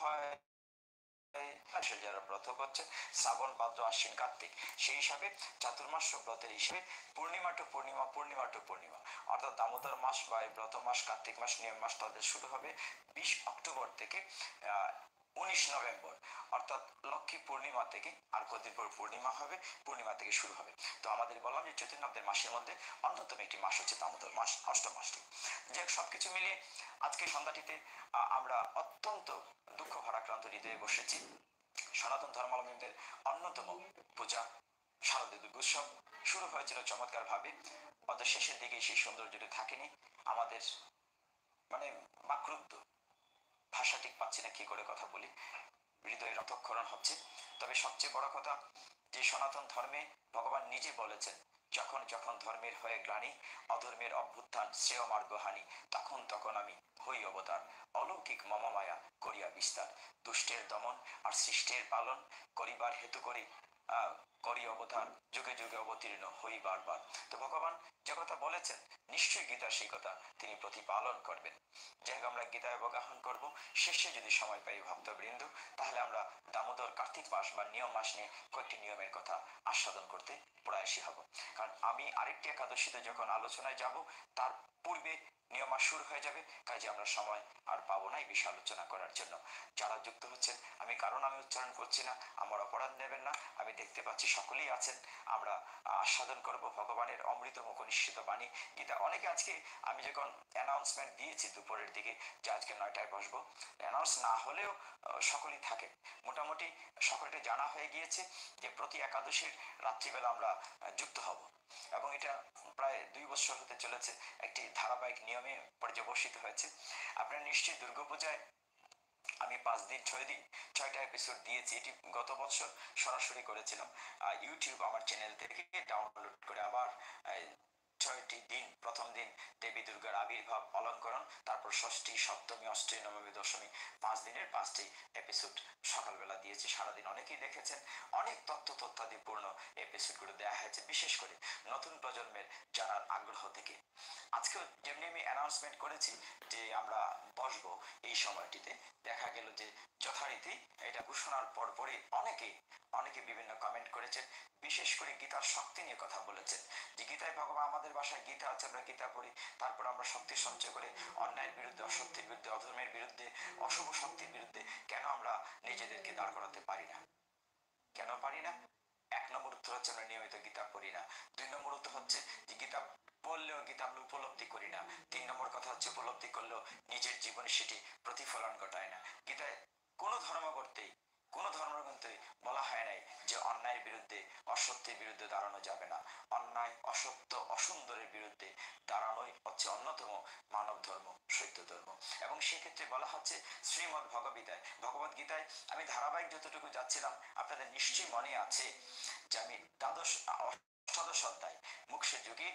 হয় যারা ব্রত করছে শ্রাবণ ভাদ্র আশ্বিন কার্তিক, সেই হিসাবে চাতুর্মাস্য ব্রতের হিসেবে পূর্ণিমা টু পূর্ণিমা, পূর্ণিমা টু পূর্ণিমা, অর্থাৎ দামোদর মাস বা ব্রত মাস, কার্তিক মাস, নিয়ম মাস তাদের শুরু হবে 20 অক্টোবর থেকে 19 নভেম্বর, অর্থাৎ লক্ষ্মী পূর্ণিমা থেকে আর কদিন পর পূর্ণিমা হবে, পূর্ণিমা থেকে শুরু হবে। তো আমাদের বললাম যে চৈতন্যদের মাসের মধ্যে অন্যতম একটি মাস হচ্ছে দামোদর মাস, অষ্টম মাসটি। যে সবকিছু মিলিয়ে আজকে সন্ধ্যাটিতে আমরা অত্যন্ত দুঃখ ভারাক্রান্ত হৃদয়ে বসেছি। সনাতন ধর্মাবলম্বীদের অন্যতম পূজা শারদীয় দুর্গোৎসব শুরু হয়েছিল চমৎকার ভাবে, অত শেষের দিকে সেই সৌন্দর্যটি থাকেনি। আমাদের মানে বাক্রুদ্ধ, ভাষা ঠিক পাচ্ছি না কি করে কথা বলি, হৃদয়ে রক্তক্ষরণ হচ্ছে। তবে সবচেয়ে বড় কথা যে সনাতন ধর্মে ভগবান নিজে বলেছেন, যখন যখন ধর্মের হয়ে গ্লানি, অধর্মের অভ্যুত্থান, শ্রেয় মার্গহানি, তখন তখন আমি হই অবতার, অলৌকিক মমমায়া করিয়া বিস্তার, দুষ্টের দমন আর সৃষ্টের পালন করিবার হেতু করি করি অবতার, যুগে যুগে অবতীর্ণ হই বারবার। তো ভগবান যে কথা বলেছেন নিশ্চয়ই গীতা সেই কথা তিনি প্রতিপালন করবেন। যাই হোক, আমরা গীতায় অবগাহন করব। শেষে যদি সময় পাই ভক্তবৃন্দ, তাহলে আমরা দামোদর কার্তিক মাস বা নিয়ম মাস নিয়ে কয়েকটি নিয়মের কথা আস্বাদন করতে প্রয়াসী হব। কারণ আমি আরেকটি একাদশীতে যখন আলোচনায় যাব তার পূর্বে নিয়ম মাস শুরু হয়ে যাবে, কাজে আমরা সময় আর পাবো না এই বিষয়ে আলোচনা করার জন্য। যারা যুক্ত হচ্ছেন, আমি কারণ আমি উচ্চারণ করছি না, আমার অপরাধ নেবেন না, আমি দেখতে পাচ্ছি সকলেই আছেন। আমরা আস্বাদন করব ভগবানের অমৃত মুখ নিশ্চিত বাণী গীতা। অনেকে আজকে আমি যখন অ্যানাউন্সমেন্ট দিয়েছি দুপুরের দিকে যে আজকে 9টায় বসবো, অ্যানাউন্স না হলেও সকলেই থাকেন, মোটামুটি সকলকে জানা হয়ে গিয়েছে যে প্রতি একাদশীর রাত্রিবেলা আমরা যুক্ত হব, এবং এটা প্রায় 2 বছর হতে চলেছে, একটি ধারাবাহিক নিয়মে পর্যবসিত হয়েছে। আপনারা নিশ্চয়ই দুর্গাপূজায় আমি 5 দিন 6 দিন 6টা এপিসোড দিয়েছি। এটি গত বছর সরাসরি করেছিলাম ইউটিউব আমার চ্যানেল থেকে ডাউনলোড করে। আবার 6টি দিন, প্রথম দিন দেবী দুর্গার আবির্ভাব অলঙ্করণ, তারপর ষষ্ঠী, সপ্তমী, অষ্টমী, নবমী, দশমী, 5 দিনের 5টি এপিসোড সকালবেলা দিয়েছি। সারাদিন অনেকেই দেখেছেন, অনেক তথ্যাদিপূর্ণ এপিসোডগুলো দেওয়া হয়েছে, বিশেষ করে নতুন প্রজন্মের জানার আগ্রহ থেকে। আজকেও যেমনি আমি অ্যানাউন্সমেন্ট করেছি যে আমরা বসবো এই সময়টিতে, দেখা গেল যে যথারীতি এটা ঘোষণার পরপরই অনেকে বিভিন্ন কমেন্ট করেছেন, বিশেষ করে গীতার শক্তি নিয়ে কথা বলেছেন যে গীতায় ভগবান, আমাদের বাসায় গীতা আছে, আমরা গীতা পড়ি, তারপর আমরা শক্তি সঞ্চয় করে অন্যায়ের বিরুদ্ধে, অসত্যের বিরুদ্ধে, অধর্মের বিরুদ্ধে, অশুভ শক্তির বিরুদ্ধে কেন আমরা নিজেদেরকে দাঁড় করাতে পারি না? কেন পারি না? 1 নম্বর উত্তর হচ্ছে আমরা নিয়মিত গীতা পড়ি না। 2 নম্বর উত্তর হচ্ছে যে গীতা পড়লেও গীতা আমরা উপলব্ধি করি না। 3 নম্বর কথা হচ্ছে উপলব্ধি করলেও নিজের জীবনে সেটি প্রতিফলন ঘটায় না। গীতায় কোনো ধর্মগ্রন্থে বলা হয় নাই যে অন্যায়ের বিরুদ্ধে, অসত্যের বিরুদ্ধে দাঁড়ানো যাবে না। অন্যায়, অসত্য, অসুন্দরের বিরুদ্ধে দাঁড়ানোই হচ্ছে অন্যতম মানব ধর্ম, সত্য ধর্ম। এবং সেক্ষেত্রে বলা হচ্ছে শ্রীমদ ভগবদ গীতায় আমি ধারাবাহিক যতটুকু যাচ্ছিলাম, আপনাদের নিশ্চয়ই মনে আছে যে আমি অষ্টাদশ অধ্যায় মুখ্য যুগে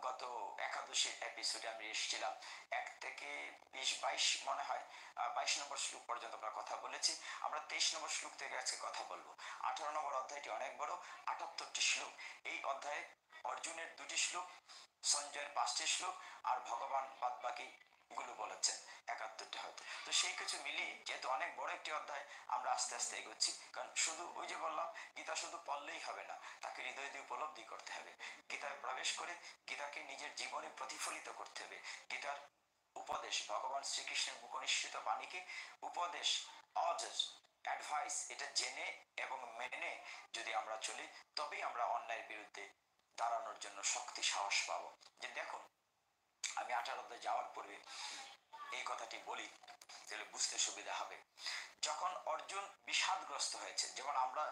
গত একাদশীর এপিসোডে আমি এসেছিলাম 1 থেকে 20-22 মনে হয় 22 নম্বর শ্লোক পর্যন্ত আমরা কথা বলেছি। আমরা 23 নম্বর শ্লোক থেকে আজকে কথা বলবো। 18 নম্বর অধ্যায়টি অনেক বড়, 78টি শ্লোক। এই অধ্যায়ে অর্জুনের 2টি শ্লোক, সঞ্জয়ের 5টি শ্লোক, আর ভগবান বাদ বাকি গুলো বলেছেন 71টা হয়তো। তো সেই কিছু মিলিয়ে যেহেতু অনেক বড় একটি অধ্যায়, আমরা আস্তে আস্তে এগোচ্ছি। কারণ শুধু ওই যে বললাম, গীতা শুধু পড়লেই হবে না, তাকে হৃদয় দিয়ে উপলব্ধি করতে হবে। গীতায় প্রবেশ করে গীতাকে নিজের জীবনে প্রতিফলিত করতে হবে। গীতার উপদেশ, ভগবান শ্রীকৃষ্ণের মুখনিসৃত বাণীকে উপদেশ, অর্ডার, অ্যাডভাইস, এটা জেনে এবং মেনে যদি আমরা চলি, তবেই আমরা অন্যায়ের বিরুদ্ধে দাঁড়ানোর জন্য শক্তি, সাহস পাবো। যে দেখুন, আমি 18 যাওয়ার পূর্বে এই কথাটি বলি, তাহলে বুঝতে সুবিধা হবে। যখন অর্জুন বিষাদগ্রস্ত হয়েছে, যেমন আমরা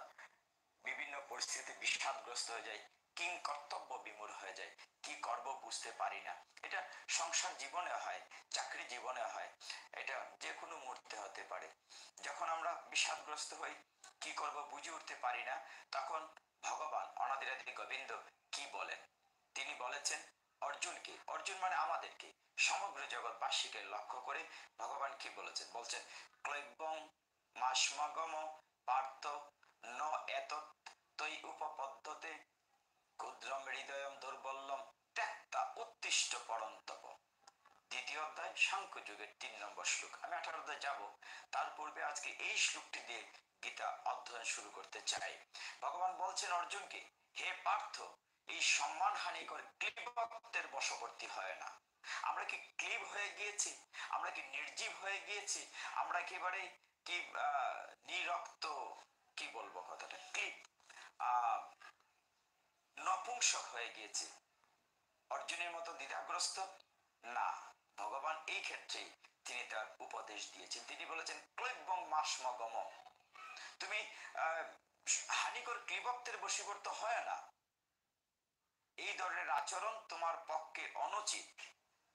বিভিন্ন পরিস্থিতিতে বিষাদগ্রস্ত হয়ে যাই, কিং কর্তব্য বিমূঢ় হয়ে যায়, কি করব বুঝতে পারি না। এটা সংসার জীবনে হয়, চাকরি জীবনে হয়, এটা যে কোনো মুহূর্তে হতে পারে। যখন আমরা বিষাদগ্রস্ত হই, কি করব বুঝে উঠতে পারি না, তখন ভগবান অনাদিরাদি গোবিন্দ কি বলেন? তিনি বলেছেন অর্জুনকে, অর্জুন মানে আমাদেরকে, সমগ্র জগৎবাসীকে লক্ষ্য করে ভগবান কি বলেছেন? বলছেন ক্লৈবং মাসমগম পার্থ ন এতৎ তৈ উপপদ্যতে ক্ষুদ্রম হৃদয়ম দুর্বল্যম ত্যক্তা উত্তিষ্ঠ পরন্তপ। দ্বিতীয় অধ্যায় সাংখ্য যুগের 3 নম্বর শ্লোক। আমি 18 অধ্যায় যাব, তার পূর্বে আজকে এই শ্লোকটি দিয়ে গীতা অধ্যয়ন শুরু করতে চাই। ভগবান বলছেন অর্জুনকে, হে পার্থ, এই সম্মানহানিকর ক্লীবত্বের বশবর্তী হয় না। আমরা কি ক্লীব হয়ে গিয়েছি? আমরা কি নির্জীব হয়ে গিয়েছি? আমরা একেবারে কি নিরক্ত, কি বলবো কথাটা, ক্লীব, আহ নপুংসক হয়ে গিয়েছি? অর্জুনের মতো দ্বিধাগ্রস্ত না। ভগবান এই ক্ষেত্রে তিনি তার উপদেশ দিয়েছেন। তিনি বলেছেন ক্লৈবং মাসমগম, তুমি হানিকর ক্লীবত্বের বশীভূত হয় না। এই ধরনের আচরণ তোমার পক্ষে অনুচিত।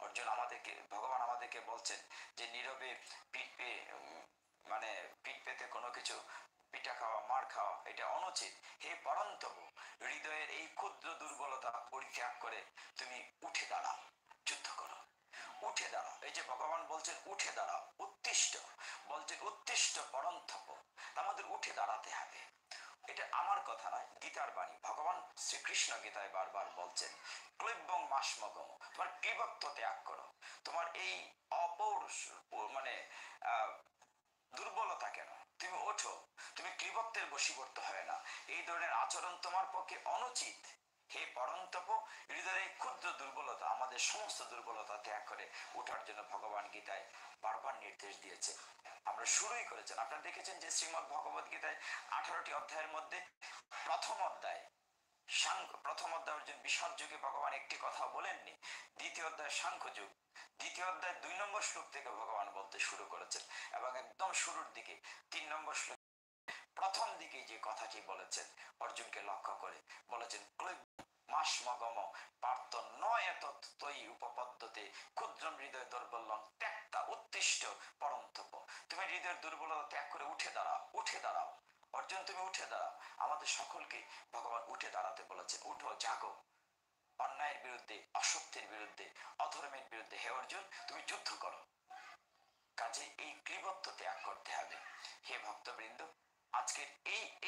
অর্জুন আমাদেরকে, ভগবান আমাদেরকে বলছেন যে নীরবে পিঠ পেয়ে মানে পিঠ পেতে কোনো কিছু পিঠা খাওয়া, মার খাওয়া, এটা অনুচিত। হে পরন্তপ, হৃদয়ের এই ক্ষুদ্র দুর্বলতা পরিত্যাগ করে তুমি উঠে দাঁড়াও, যুদ্ধ করো, উঠে দাঁড়াও। এই যে ভগবান বলছেন উঠে দাঁড়াও, উত্তিষ্ঠ বলছেন, উত্তিষ্ঠ পরন্তপ, আমাদের উঠে দাঁড়াতে হবে। এটা আমার কথা নয়, গীতার বাণী। ভগবান শ্রীকৃষ্ণ গীতায় বারবার বলছেন ক্লৈবং মাসমগম, তোমার ক্লীবত্ব ত্যাগ করো। তোমার এই অপৌরুষ মানে দুর্বলতা কেন? তুমি ওঠো, তুমি ক্লীবত্বের বশীভূত হয় না। এই ধরনের আচরণ তোমার পক্ষে অনুচিত। হে পরন্তপ, হৃদয়ের ক্ষুদ্র দুর্বলতা, আমাদের সমস্ত দুর্বলতা ত্যাগ করে ওঠার জন্য ভগবান গীতায় বারবার নির্দেশ দিয়েছে। আমরা শুরুই করেছেন, আপনারা দেখেছেন যে শ্রীমদ ভগবত গীতায় 18টি অধ্যায়ের মধ্যে প্রথম অধ্যায় প্রথম অধ্যায় অর্জুন বিষাদ যুগে ভগবান একটি কথা বলেননি। দ্বিতীয় অধ্যায় সাংখ্য যুগ, দ্বিতীয় অধ্যায় 2 নম্বর শ্লোক থেকে ভগবান বলতে শুরু করেছেন, এবং একদম শুরুর দিকে 3 নম্বর শ্লোক প্রথম দিকে যে কথাটি বলেছেন অর্জুনকে লক্ষ্য করে বলেছেন মাসমগম পার্থ নয় তয়ি উপপদ্যতে ক্ষুদ্রম হৃদয় দুর্বলং ত্যক্তা উত্তিষ্ঠ পরন্তপ। তুমি হৃদয়ের দুর্বলতা ত্যাগ করে উঠে দাঁড়াও, উঠে দাঁড়াও। অর্জুন তুমি উঠে দাঁড়াও। আমাদের সকলকে ভগবান উঠে দাঁড়াতে বলেছেন। উঠো, জাগো, অন্যায়ের বিরুদ্ধে, অসত্যের বিরুদ্ধে, অধর্মের বিরুদ্ধে হে অর্জুন তুমি যুদ্ধ করো। কাজে এই ক্লীবত্ব ত্যাগ করতে হবে। হে ভক্তবৃন্দ, আজকের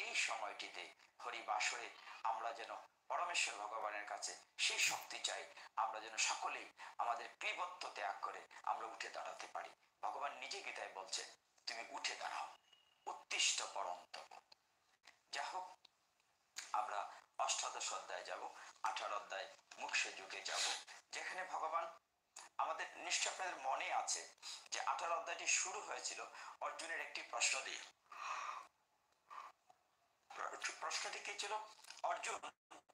এই সময়টিতে হরি বাসরে আমরা যেন পরমেশ্বর ভগবানের কাছে সেই শক্তি চাই, আমরা যেন সকলেই আমাদের ক্লীবত্ব ত্যাগ করে আমরা উঠে দাঁড়াতে পারি। ভগবান নিজে গীতায় বলছেন তুমি উঠে দাঁড়াও, উত্তিষ্ঠ পরন্তপ। যা হোক, আমরা অষ্টাদশ অধ্যায় যাব, 18 অধ্যায় মুখ্য যুগে যাব, যেখানে ভগবান আমাদের, নিশ্চয় আপনাদের মনে আছে যে 18 অধ্যায়টি শুরু হয়েছিল অর্জুনের একটি প্রশ্ন দিয়ে। প্রশ্নটি কি ছিল? অর্জুন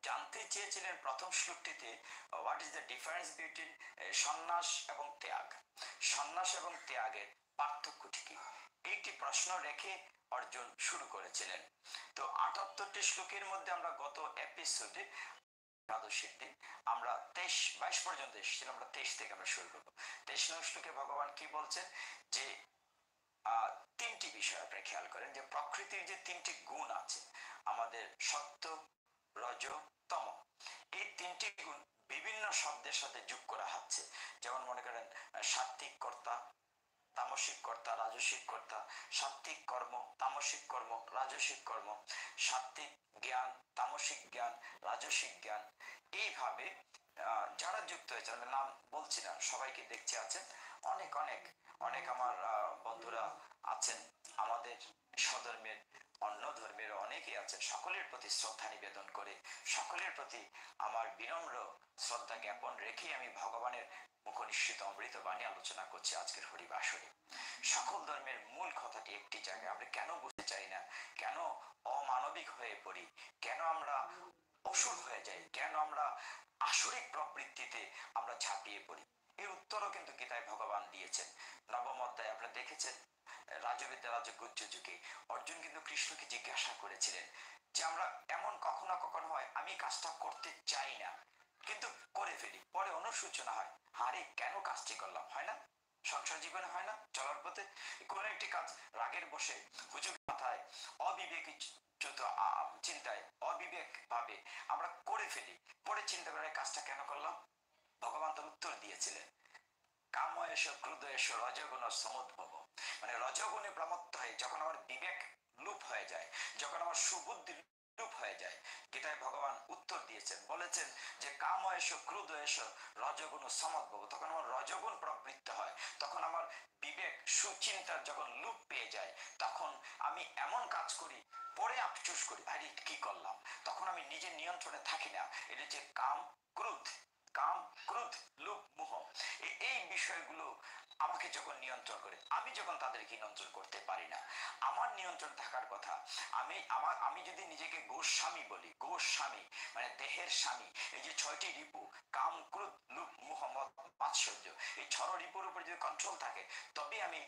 জানতে চেয়েছিলেন প্রথম শ্লোকটিতে, what is the difference between sannyas এবং ত্যাগ, সন্ন্যাস এবং ত্যাগের পার্থক্যটি কি? এইটি প্রশ্ন রেখে অর্জুন শুরু করেছিলেন। তো 78টি শ্লোকের মধ্যে আমরা গত এপিসোডে একাদশীর দিন আমরা 23-22 পর্যন্ত এসেছিলাম, আমরা 23 থেকে আমরা শুরু করবো। 23 নং শ্লোকে ভগবান কি বলছেন যে 3টি বিষয় আপনি খেয়াল করেন যে প্রকৃতির যে 3টি গুণ আছে, আমাদের সত্য, রজ, তম, এই 3টি গুণ বিভিন্ন শব্দের সাথে যোগ করা হচ্ছে। যেমন মনে করেন সাত্ত্বিক কর্তা, তামসিক কর্তা, রাজসিক কর্তা, সাত্ত্বিক কর্ম, তামসিক কর্ম, রাজসিক কর্ম, সাত্ত্বিক জ্ঞান, তামসিক জ্ঞান, রাজসিক জ্ঞান। এইভাবে যারা যুক্ত হয়েছে, আমি নাম বলছি না, সবাইকে দেখছি আছেন, অনেক অনেক অনেক আমার বন্ধুরা আছেন, আমাদের স্বধর্মের, অন্য ধর্মের অনেকেই আছেন। সকলের প্রতি শ্রদ্ধা নিবেদন করে, সকলের প্রতি আমার বিনম্র শ্রদ্ধা জ্ঞাপন রেখে আমি ভগবানের মুখনিঃসৃত অমৃত বাণী আলোচনা করছি আজকের হরিবাসরে। সকল ধর্মের মূল কথাটি একটি জায়গায়, আমরা কেন বুঝতে চাই না, কেন অমানবিক হয়ে পড়ি, কেন আমরা অসুর হয়ে যাই, কেন আমরা আসরিক প্রবৃত্তিতে আমরা ঝাঁপিয়ে পড়ি, এর উত্তরও কিন্তু গীতায় ভগবান দিয়েছেন। 9ম অধ্যায়ে আপনারা দেখেছেন রাজবিদ্যা রাজগুহ্য যুগে অর্জুন কিন্তু কৃষ্ণকে জিজ্ঞাসা করেছিলেন যে আমরা এমন কখনো কখনো হয় আমি কাজটা করতে চাই না কিন্তু করে ফেলি, পরে অনুশোচনা হয়, আরে কেন কাজটি করলাম, হয় না? সংসার জীবনে হয় না? চলার পথে কোন একটি কাজ রাগের বসে, হুজুগ মাথায়, অবিবেকী চিন্তায়, অবিবেক ভাবে আমরা করে ফেলি, পরে চিন্তা করে কাজটা কেন করলাম। ভগবান তার উত্তর দিয়েছিলেন কাম এসো, ক্রোধ এসো, রজগুণ সমুদ্ভব, মানে রজগুণে প্রমত্ত হয়ে যখন আমার বিবেক লুপ হয়ে যায়, যখন আমার সুবুদ্ধি লুপ হয়ে যায়। গীতায় ভগবান উত্তর দিয়েছেন, বলেছেন যে কাম এসো ক্রোধ এসো রজগুণ সমদ্ভব। তখন আমার রজগুণ প্রবৃত্ত হয়, তখন আমার বিবেক সুচিন্তার যখন লুপ পেয়ে যায়, তখন আমি এমন কাজ করি, পরে আফসোস করি আরে কি করলাম। তখন আমি নিজের নিয়ন্ত্রণে থাকি না। এটা হচ্ছে ক্রোধ কাম ক্রোধ লোভ মোহ, এই বিষয়গুলো আমাকে যখন নিয়ন্ত্রণ করে, আমি যখন তাদেরকে নিয়ন্ত্রণ করতে পারি না, আমার নিয়ন্ত্রণ থাকার কথা। আমি যদি নিজেকে গোস্বামী বলি, গোস্বামী মানে দেহের স্বামী, এই যে 6টি রিপু কাম ক্রোধ লোভ মোহ মদ মাৎসর্য, এই 6 রিপুর উপর যদি কন্ট্রোল থাকে, তবে আমি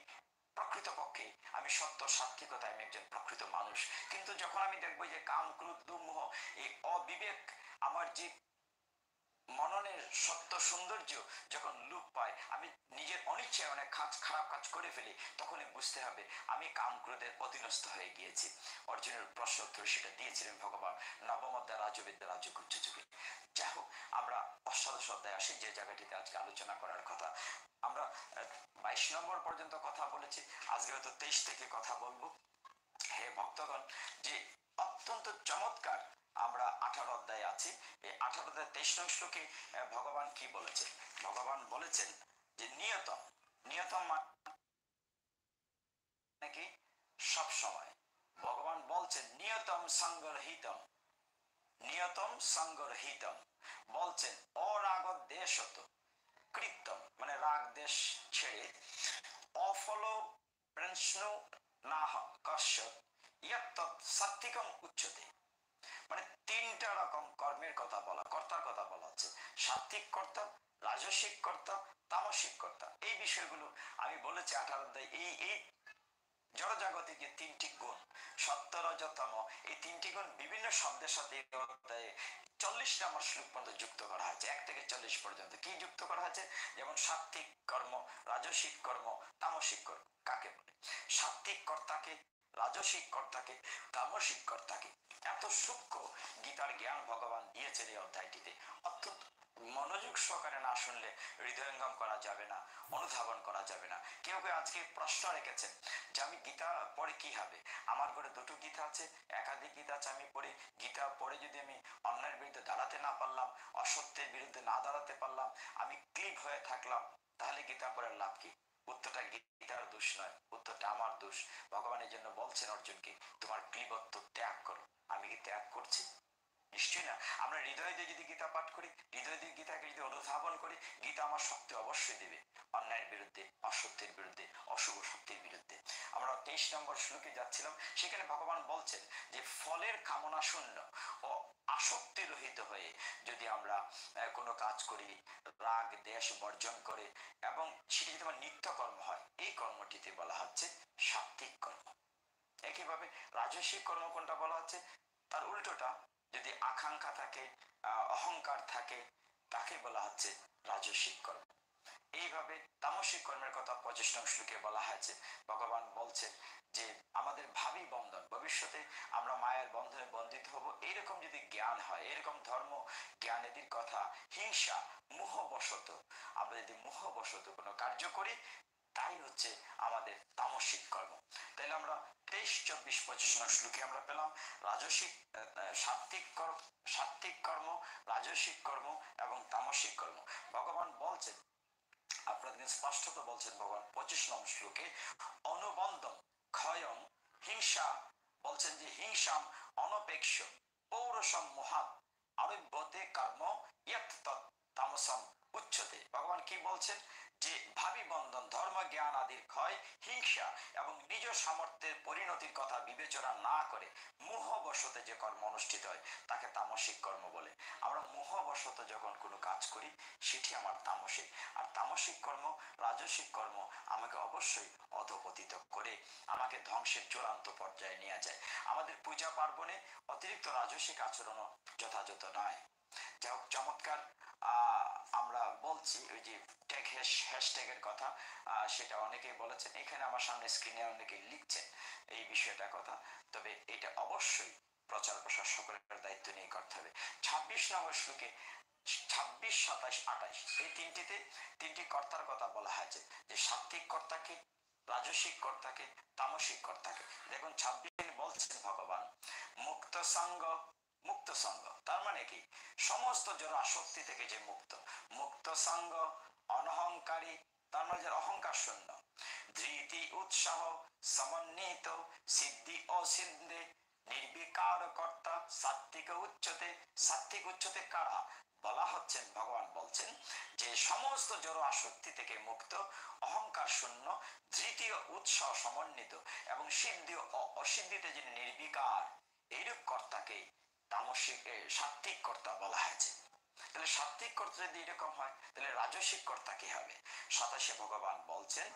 প্রকৃতপক্ষে আমি সত্য সাত্বিকতায় আমি একজন প্রকৃত মানুষ। কিন্তু যখন আমি দেখবো যে কাম ক্রোধ লোভ মোহ, এই অবিবেক আমার যে মননের সত্য সৌন্দর্য যখন লুপ পায়, আমি নিজের অনিচ্ছায় অনেক খারাপ কাজ করে ফেলি, তখনই বুঝতে হবে আমি কাম ক্রোধের অধীনস্থ হয়ে গিয়েছি। অর্জুনের প্রশ্ন উত্তর সেটা দিয়েছিলেন ভগবান নবম অধ্যায় রাজবিদ্যা রাজগুচ্ছ যুগে। যাই হোক, আমরা অষ্টাদশ অধ্যায় আসি, যে জায়গাটিতে আজকে আলোচনা করার কথা। আমরা 22 নম্বর পর্যন্ত কথা বলেছি, আজকে হয়তো 23 থেকে কথা বলবো। হে ভক্তগণ, যে অত্যন্ত চমৎকার আমরা 18 অধ্যায়ে আছি। এই 18 অধ্যায় 23 নং শ্লোকে ভগবান কি বলেছেন? ভগবান বলেছেন যে নিয়তম, নিয়তম মানে কি? সব সময়। ভগবান বলছেন নিয়তম সংগরহিতম, নিয়তম সংগরহিতম, বলছেন অরাগ দেশত কৃতম মানে রাগ দেশ ছেড়ে, অফল প্রশ্ন না কশ্যত ইয়াত্ত সাত্বিকম উচ্চতে। মানে 3টা রকম কর্মের কথা বলা, কর্তার কথা বলা হচ্ছে। সাত্বিক কর্তা, রাজসিক কর্তা, তামসিক কর্তা। এই বিষয়গুলো আমি বলেছি 18 অধ্যায়। এই জড়জাগতিক যে 3টি গুণ সত্য রজ তম, এই 3টি গুণ বিভিন্ন শব্দের সাথে 40 নম্বর শ্লোক পর্যন্ত যুক্ত করা হয়েছে, 1 থেকে 40 পর্যন্ত। কি যুক্ত করা হয়েছে? যেমন সাত্বিক কর্ম, রাজসিক কর্ম, তামসিক কর্ম। কাকে বলে? সাত্বিক কর্তাকে, রাজসিক কর্তাকে, তামসিক কর্তাকে। এত সূক্ষ্ম গীতার জ্ঞান ভগবান দিয়েছেন এই অধ্যায়টিতে। অত্যন্ত মনোযোগ সহকারে না শুনলে হৃদয়ঙ্গম করা যাবে না, অনুধাবন করা যাবে না। কেউ কেউ আজকে প্রশ্ন রেখেছেন যে আমি গীতা পড়ে কি হবে? আমার ঘরে 2টো গীতা আছে, একাধিক গীতা আছে, আমি পড়ি, গীতা পড়ে যদি আমি অন্যায়ের বিরুদ্ধে দাঁড়াতে না পারলাম, অসত্যের বিরুদ্ধে না দাঁড়াতে পারলাম, আমি ক্লিব হয়ে থাকলাম, তাহলে গীতা পড়ার লাভ কি? উত্তরটা গীতার দোষ নয়, উত্তরটা আমার দোষ। ভগবানের জন্য বলছেন অর্জুনকে তোমার ক্লিবত্ব ত্যাগ করো। আমি কি ত্যাগ করছি? নিশ্চয়ই না। আমরা হৃদয় দিয়ে যদি গীতা পাঠ করি, হৃদয় দিয়ে গীতাকে যদি অনুধাবন করি, গীতা আমার শক্তি অবশ্যই দেবে অন্যায়ের বিরুদ্ধে, অসত্যের বিরুদ্ধে, অশুভ শক্তির বিরুদ্ধে। আমরা 23 নম্বর শ্লোকে যাচ্ছিলাম, সেখানে ভগবান বলছেন যে ফলের কামনা শূন্য ও আসক্তি রহিত হয়ে যদি আমরা কোনো কাজ করি, রাগ দেশ বর্জন করে, এবং সেটি যদি আমার নিত্য কর্ম হয়, এই কর্মটিতে বলা হচ্ছে সাত্বিক কর্ম। একইভাবে রাজস্বিক কর্ম কোনটা বলা হচ্ছে? তার উল্টোটা, যদি আকাঙ্ক্ষা থাকে, অহংকার থাকে, তাকে বলা হচ্ছে রাজস্বিক কর্ম। এইভাবে তামসিক কর্মের কথা 25 নং শ্লোকে বলা হয়েছে। ভগবান বলছেন যে আমাদের ভাবি বন্ধন, ভবিষ্যতে আমরা মায়ের বন্ধনে বন্ধিত হব, এইরকম যদি জ্ঞান হয়, এরকম ধর্ম জ্ঞানেদের কথা, হিংসা মোহবশত আমরা যদি মোহবশত কোনো কার্য করি, তাই হচ্ছে আমাদের তামসিক কর্ম। তাইলে আমরা 23, 24, 25 নং শ্লোকে আমরা পেলাম রাজসিক, সাত্বিক কর্ম, রাজসিক কর্ম এবং তামসিক কর্ম। ভগবান বলছেন, আপনাদের স্পষ্টত বলছেন ভগবান 25 নং শ্লোকে, অনুবন্ধম ক্ষয়ং হিংসা, বলছেন যে হিংসাম অনপেক্ষ পৌরসম মহাত আরব্যতে কর্ম ইয়ৎ তৎ তামসম উচ্চতে। ভগবান কি বলছেন? যে ভাবি বন্ধন, ধর্ম জ্ঞান আদির ক্ষয়, হিংসা এবং নিজ সামর্থ্যের পরিণতির কথা বিবেচনা না করে মোহবশতে যে কর্ম অনুষ্ঠিত হয়, তাকে তামসিক কর্ম বলে। আমরা মোহবশত যখন কোনো কাজ করি, সেটি আমার তামসিক। আর তামসিক কর্ম, রাজসিক কর্ম আমাকে অবশ্যই অধপতিত করে আমাকে ধ্বংসের চূড়ান্ত পর্যায়ে নিয়ে যায়। আমাদের পূজা পার্বণে অতিরিক্ত রাজসিক আচরণও যথাযথ নয়। যাই হোক, চমৎকার আমরা বলছি ওই যে ট্যাগ হ্যাশট্যাগের কথা, সেটা অনেকেই বলেছেন, এখানে আমার সামনে স্ক্রিনে অনেকেই লিখছেন এই বিষয়টার কথা। তবে এটা অবশ্যই প্রচার প্রসার সকলের দায়িত্ব নিয়ে করতে হবে। 26 নম্বর শ্লোকে 26, 27, 28 এই 3টি কর্তার কথা বলা হয়েছে, যে সাত্বিক কর্তাকে, রাজসিক কর্তাকে, তামসিক কর্তাকে। দেখুন 26 বলছেন ভগবান, মুক্ত সঙ্গ, মুক্ত সঙ্গ তার মানে কি সমস্ত জড় আসক্তি থেকে যে মুক্ত, মুক্ত সঙ্গ, অনহংকারী তার মানে যারা অহংকার শূন্য, ধৃতি উৎসাহ সমন্বিত, সিদ্ধি অসিদ্ধে, নির্বিকার কর্তা, সাত্বিক উচ্চতে। সাত্বিক উচ্চতে কারা বলা হচ্ছেন, ভগবান বলছেন যে সমস্ত জড় আসক্তি থেকে মুক্ত, অহংকার শূন্য, ধৃতি উৎসাহ সমন্বিত এবং সিদ্ধি ও অসিদ্ধিতে যিনি নির্বিকার, এইরূপ কর্তাকে তামসিক সাত্বিক কর্তা বলা হয়েছে। তাহলে সাত্বিক কর্তা যদি এরকম হয় তাহলে রাজসিক কর্তা কি হবে? 27 ভগবান বলছেন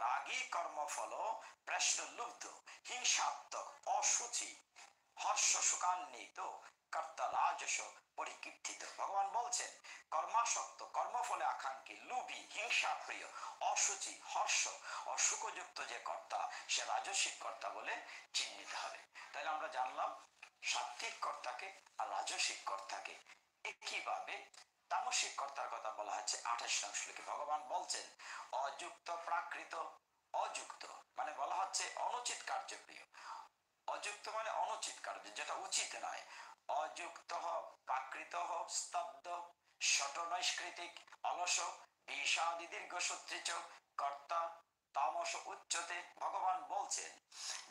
রাগী কর্মফল প্রশ্ন লুব্ধ, হিংসাত্মক, অসুচি, হর্ষ শোকান্বিত, কর্তা রাজস পরিকীর্তিত। ভগবান বলছেন কর্মাসক্ত, কর্মফলে আকাঙ্ক্ষী, লুভী, হিংসা প্রিয়, অসুচি, হর্ষ, অসুখযুক্ত যে কর্তা সে রাজসিক কর্তা বলে চিহ্নিত হবে। তাহলে আমরা জানলাম সাত্বিক কর্তাকে আর রাজসিক কর্তাকে। একইভাবে তামসিক কর্তার কথা বলা হচ্ছে 28 নং শ্লোকে। ভগবান বলছেন অযুক্ত প্রাকৃত, অযুক্ত মানে বলা হচ্ছে অনুচিত কার্যপ্রিয়, অযুক্ত মানে অনুচিত কার্য যেটা উচিত নয়, অযুক্ত প্রাকৃত স্তব্ধ, শট নৈষ্কৃতিক, অলস, বিষাদি দীর্ঘসূত্রিচ, কর্তা তামস উচ্চতে। ভগবান বলছেন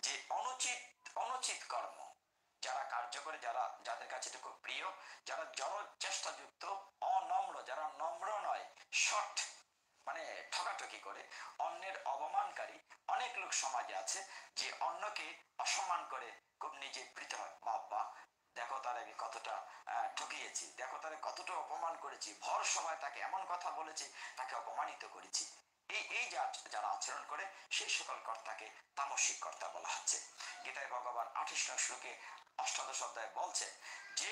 যে অনুচিত অনুচিত কর্ম যারা কার্য করে, যারা যাদের কাছে এটা খুব প্রিয়, যারা জড় চেষ্টাযুক্ত, অনম্র, যারা নম্র নয়, শট মানে ঠকাঠকি করে, অন্যের অবমানকারী। অনেক লোক সমাজে আছে যে অন্যকে অসম্মান করে খুব নিজে প্রীত হয়, বাবা দেখো তার আগে কতটা ঠকিয়েছি, দেখো তারে কতটা অপমান করেছি, ভর সভায় তাকে এমন কথা বলেছি, তাকে অপমানিত করেছি। এই এই যারা আচরণ করে সেই সকল কর্তাকে তামসিক কর্তা বলা হচ্ছে। গীতায় ভগবান 28 নং শ্লোকে 18 অধ্যায়ে বলছেন যে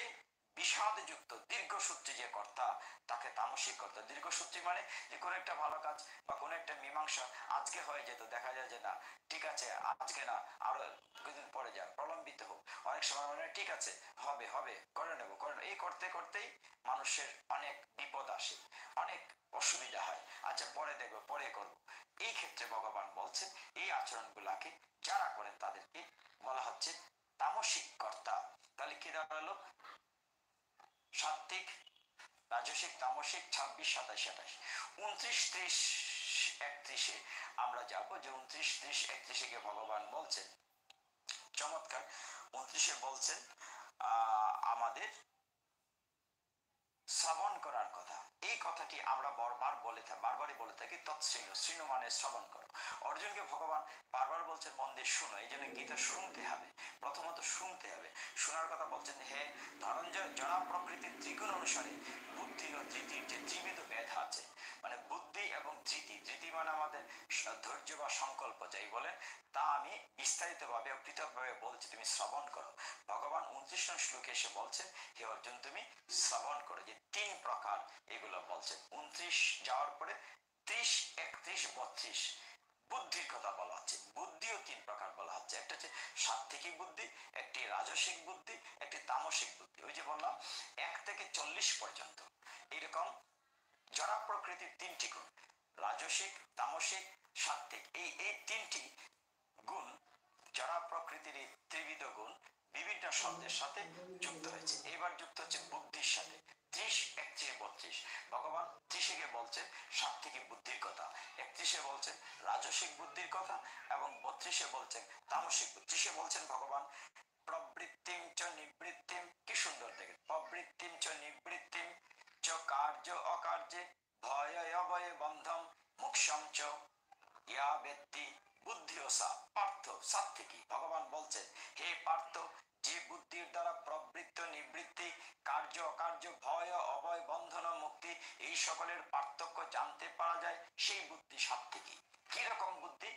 বিষাদযুক্ত দীর্ঘসূত্রী যে কর্তা তাকে তামসিক কর্তা। দীর্ঘসূত্রী মানে যে কোনো একটা ভালো কাজ বা কোনো একটা মীমাংসা আজকে হয়ে যেত, দেখা যায় যে না ঠিক আছে আজকে না আরো কিছুদিন পরে যাক, প্রলম্বিত হোক। অনেক সময় মানে ঠিক আছে হবে হবে করে নেবো করে নেবো, এই করতে করতেই মানুষের অনেক বিপদ আসে, অনেক অসুবিধা হয়, আচ্ছা পরে দেখবো পরে করবো। এই ক্ষেত্রে ভগবান বলছেন এই আচরণ গুলাকে যারা করেন তাদেরকে বলা হচ্ছে তামসিক কর্তা। তাহলে কি দাঁড়ালো? সাত্বিক, রাজসিক, তামসিক 26, 27, 28, 29, 30, 31 আমরা যাবো যে 29, 30, 31 কে ভগবান বলছেন চমৎকার। 29 বলছেন আমাদের শ্রবণ করার কথা। এই কথাটি আমরা বারবারই বলে থাকি তৎশ্রীণু, শ্রীণু মানে শ্রবণ করো। অর্জুনকে ভগবান বারবার বলছেন মন দিয়ে শুনো, এই জন্য গীতা শুনতে হবে, প্রথমত শুনতে হবে। শোনার কথা বলছেন হে ধনঞ্জয়, জড়া প্রকৃতির ত্রিগুণ অনুসারে বুদ্ধি ও ধৃতির যে ত্রিবিধ ভেদ আছে, মানে বুদ্ধি এবং ধৃতি, ধৃতি মানে আমাদের ধৈর্য বা সংকল্প যাই বলে, তা আমি বিস্তারিত ভাবে পৃথক ভাবে বলছি, তুমি শ্রবণ করো। ভগবান 29 নং শ্লোকে এসে বলছেন হে অর্জুন তুমি শ্রবণ করো, যে 3 প্রকার এগুলো বলছেন। 29 যাওয়ার পরে 30, 31, 32 বুদ্ধির কথা বলা হচ্ছে। বুদ্ধিও 3 প্রকার বলা হচ্ছে, একটা হচ্ছে সাত্ত্বিক বুদ্ধি, একটি রাজসিক বুদ্ধি, একটি তামসিক বুদ্ধি। ওই যে বললাম 1 থেকে 40 পর্যন্ত এরকম জড়া প্রকৃতির 3টি গুণ, রাজসিক, তামসিক, সাত্ত্বিক, এই 3টি গুণ জড়া প্রকৃতির এই ত্রিবিধ গুণ বিভিন্ন শব্দের সাথে যুক্ত হয়েছে। এবার যুক্ত হচ্ছে বুদ্ধির সাথে। 30, 31, 32 ভগবান 30 বলছেন সাত্ত্বিক বুদ্ধির কথা, 31 বলছেন রাজসিক বুদ্ধির কথা এবং 32 বলছেন তামসিক বুদ্ধি। 30 বলছেন ভগবান প্রবৃত্তিম চ নিবৃত্তিম, কি সুন্দর দেখেন, প্রবৃত্তিম চ নিবৃত্তিম চ কার্য অকার্যে, ভয় অভয়ে বন্ধম, মোক্ষম চ ইয়া ব্যক্তি বুদ্ধি ও পার্থ সাত্ত্বিকী। ভগবান বলছেন হে পার্থ, যে বুদ্ধির দ্বারা প্রবৃত্ত নিবৃত্তি, কার্য অকার্য, ভয় অভয়, বন্ধন মুক্তি এই সকলের পার্থক্য জানতে পারা যায়, সেই বুদ্ধি সাত্ত্বিকী। কিরকম বুদ্ধি?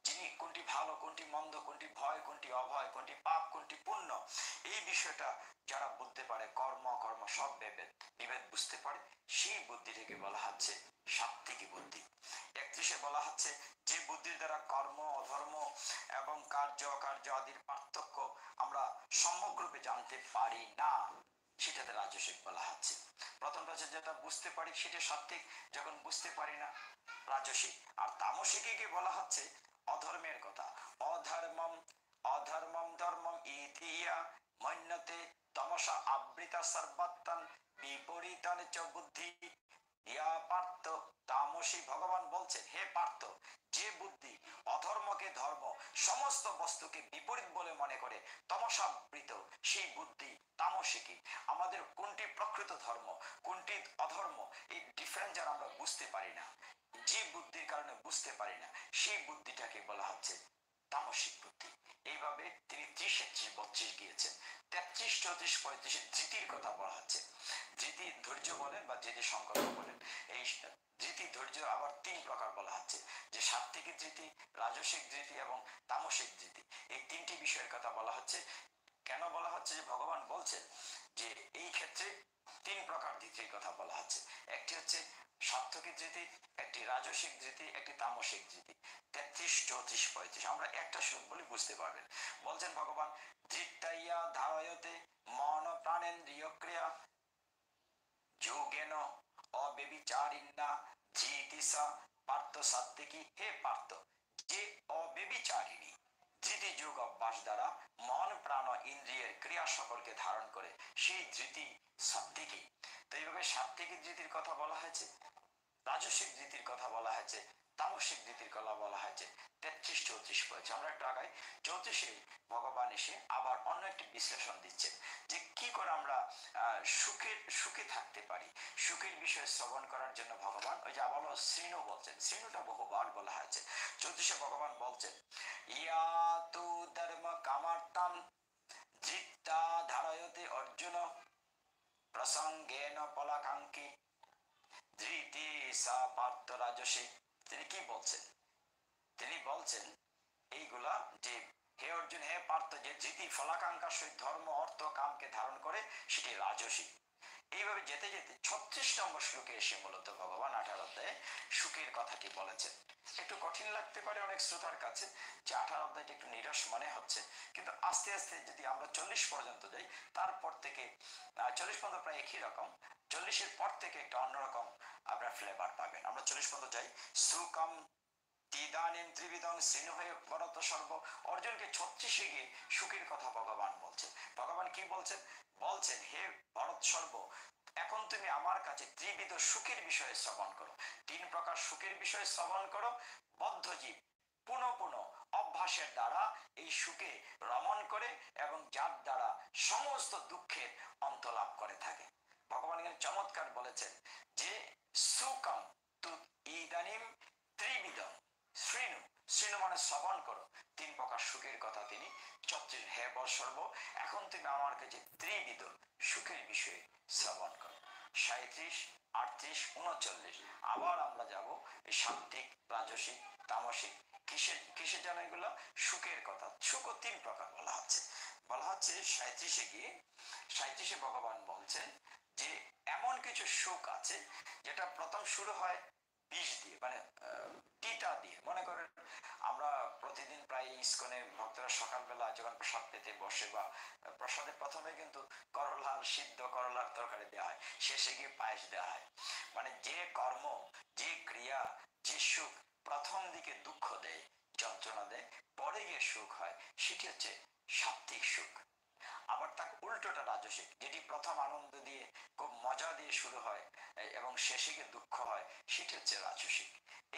যিনি কোনটি ভালো কোনটি মন্দ, কোনটি ভয় কোনটি অভয়, কোনটি পাপ কোনটি পুণ্য, এই বিষয়টা যারা বুঝতে পারে, কর্ম কর্ম সব বিভেদ বুঝতে পারে, সেই বুদ্ধিটাকে বলা হচ্ছে সাত্ত্বিকী বুদ্ধি। 31 বলা হচ্ছে যে বুদ্ধির দ্বারা কর্ম অধর্ম এবং কার্য অকার্য আদির পার্থক্য আমরা সম্যকরূপে জানতে পারি না, সেটাতে রাজসিক বলা হচ্ছে। প্রথমটা হচ্ছে যেটা বুঝতে পারি সেটা সাত্ত্বিক, যখন বুঝতে পারি না রাজসিক। আর তামসিকে বলা হচ্ছে অধর্মের কথা, অধর্মম অধর্মম ধর্মম ইতিয়া অন্যতে তমসা আবৃতা সর্বাত্তান বিপরীতান চ বুদ্ধি ইয়া পার্থ তামসী। ভগবান বলছেন হে পার্থ, যে বুদ্ধি অধর্মকে ধর্ম, সমস্ত বস্তুকে বিপরীত বলে মনে করে, তমসাবৃত সেই বুদ্ধি তামসিকী। আমাদের কোনটি প্রকৃত ধর্ম, কোনটি অধর্ম, এই ডিফারেন্স যারা আমরা বুঝতে পারি না, যে বুদ্ধির কারণে বুঝতে পারি না, সেই বুদ্ধিটাকে বলা হচ্ছে তামসিক বুদ্ধি। এইভাবে তিনি 30, 31, 32 গিয়েছেন। 33, 34, 35 ধৃতির কথা বলা হচ্ছে। ধৃতি ধৈর্য বলেন বা ধৃতি সংকল্প বলেন। এই ধৃতি ধৈর্য আবার 3 প্রকার বলা হচ্ছে, যে সাত্ত্বিক ধৃতি, রাজসিক ধৃতি এবং তামসিক ধৃতি। এই 3টি বিষয়ের কথা বলা হচ্ছে। কেন বলা হচ্ছে? যে ভগবান বলছেন যে এই ক্ষেত্রে 3 প্রকার ধৃতির কথা বলা হচ্ছে। একটি হচ্ছে সাত্ত্বিক ধৃতি, একটি রাজসিক ধৃতি, একটি তামসিক ধৃতি। 33, 34, 35 আমরা একটা শ্লোক বলে বুঝতে পারবেন। বলছেন ভগবান, ধৃত্তাইয়া ধারয়তে মন প্রাণেন্দ্রিয় ক্রিয়া যোগেন অব্যভিচারিণা ধৃতিসা পার্থ সাত্ত্বিকী। হে পার্থ, যে অব্যভিচারিণী ধৃতি যোগ অভ্যাস দ্বারা মন প্রাণ ইন্দ্রিয়ের ক্রিয়া সকলকে ধারণ করে, সেই ধৃতি সাত্ত্বিকী। তো এইভাবে সাত্ত্বিক ধৃতির কথা বলা হয়েছে, রাজসিক ধৃতির কথা বলা হয়েছে, তামসিক ধৃতির কথা বলা হয়েছে। 33, 34 পড়েছে। আমরা একটু আগাই। 34-এ ভগবান এসে আবার অন্য একটি বিশ্লেষণ দিচ্ছেন, যে কি করে আমরা সুখে থাকতে পারি। সুখের বিষয়ে শ্রবণ করার জন্য ভগবান ওই যে আবার শ্রীণু বলছেন, শ্রীণুটা বহুবার বলা হয়েছে। 34-এ ভগবান বলছেন, ইয়া তু ধর্ম কামার্তান ধৃত্তা ধারয়তে অর্জুন প্রসঙ্গেন পলাকাঙ্ক্ষী ধৃতি সা পার্থ রাজসী। তিনি কি বলছেন? তিনি বলছেন এইগুলা যে হে অর্জুন, হে পার্থ, যে ধৃতি ফলাকাঙ্ক্ষা সহিত ধর্ম অর্থ কামকে ধারণ করে, সেটি রাজসী। এইভাবে যেতে যেতে 36 নম্বর শ্লোকে এসে মূলত ভগবান 18 অধ্যায়ে সুখের কথাটি বলেছেন। একটু কঠিন লাগতে পারে অনেক শ্রোতার কাছে, যে 18 অধ্যায়টা একটু নিরস মনে হচ্ছে, কিন্তু আস্তে আস্তে যদি আমরা 40 পর্যন্ত যাই, তারপর থেকে 40 পর্যন্ত প্রায় একই রকম, 40-এর পর থেকে একটা অন্যরকম আপনার ফ্লেভার পাবেন। আমরা 40 পর্যন্ত যাই। সুকম তিদানিম ত্রিবিধং শ্রীণু হয়ে ভরত সর্ব। অর্জুনকে 36-এ গিয়ে সুখের কথা ভগবান বলছেন। ভগবান কি বলছেন? বলছেন, হে ভরত সর্ব, এখন তুমি আমার কাছে ত্রিবিধ সুখের বিষয়ে শ্রবণ করো। 3 প্রকার সুখের বিষয়ে শ্রবণ করো। বদ্ধজীব পুনঃ পুনঃ অভ্যাসের দ্বারা এই সুখে রমণ করে, এবং যার দ্বারা সমস্ত দুঃখের অন্ত লাভ করে থাকে। ভগবান এখানে চমৎকার বলেছেন যে সুকম তু ইদানিম ত্রিবিধম শ্রীণু। শ্রীণু মানে শ্রবণ করো। 3 প্রকার সুখের কথা তিনি 34, হে বৎসর্ব, এখন তুমি আমার কাছে ত্রিবিধ সুখের বিষয়ে শ্রবণ করো। 37, 38, 39 আবার আমরা যাব এই সাত্ত্বিক, রাজসিক, তামসিক। কিসের যেন এগুলো? সুখের কথা। সুখও 3 প্রকার বলা হচ্ছে। বলা হচ্ছে 37-এ গিয়ে, 37-এ ভগবান বলছেন যে এমন কিছু সুখ আছে যেটা প্রথম শুরু হয় বিষ দিয়ে, মানে তিতা দিয়ে। মনে করেন আমরা প্রতিদিন প্রায় ইস্কনে ভক্তরা সকালবেলা যখন প্রসাদ পেতে বসে, বা প্রসাদে প্রথমে কিন্তু করলার সিদ্ধ করলার তরকারি দেওয়া হয়, শেষে গিয়ে পায়েস দেওয়া হয়। মানে যে কর্ম, যে ক্রিয়া, যে সুখ প্রথম দিকে দুঃখ দেয়, যন্ত্রণা দেয়, পরে গিয়ে সুখ হয়, সেটি হচ্ছে সাত্ত্বিক সুখ। আবার তার উল্টোটা রাজসিক, যেটি প্রথম আনন্দ দিয়ে খুব মজা দিয়ে শুরু হয় এবং শেষে গিয়ে দুঃখ হয়, সেটি হচ্ছে রাজসিক।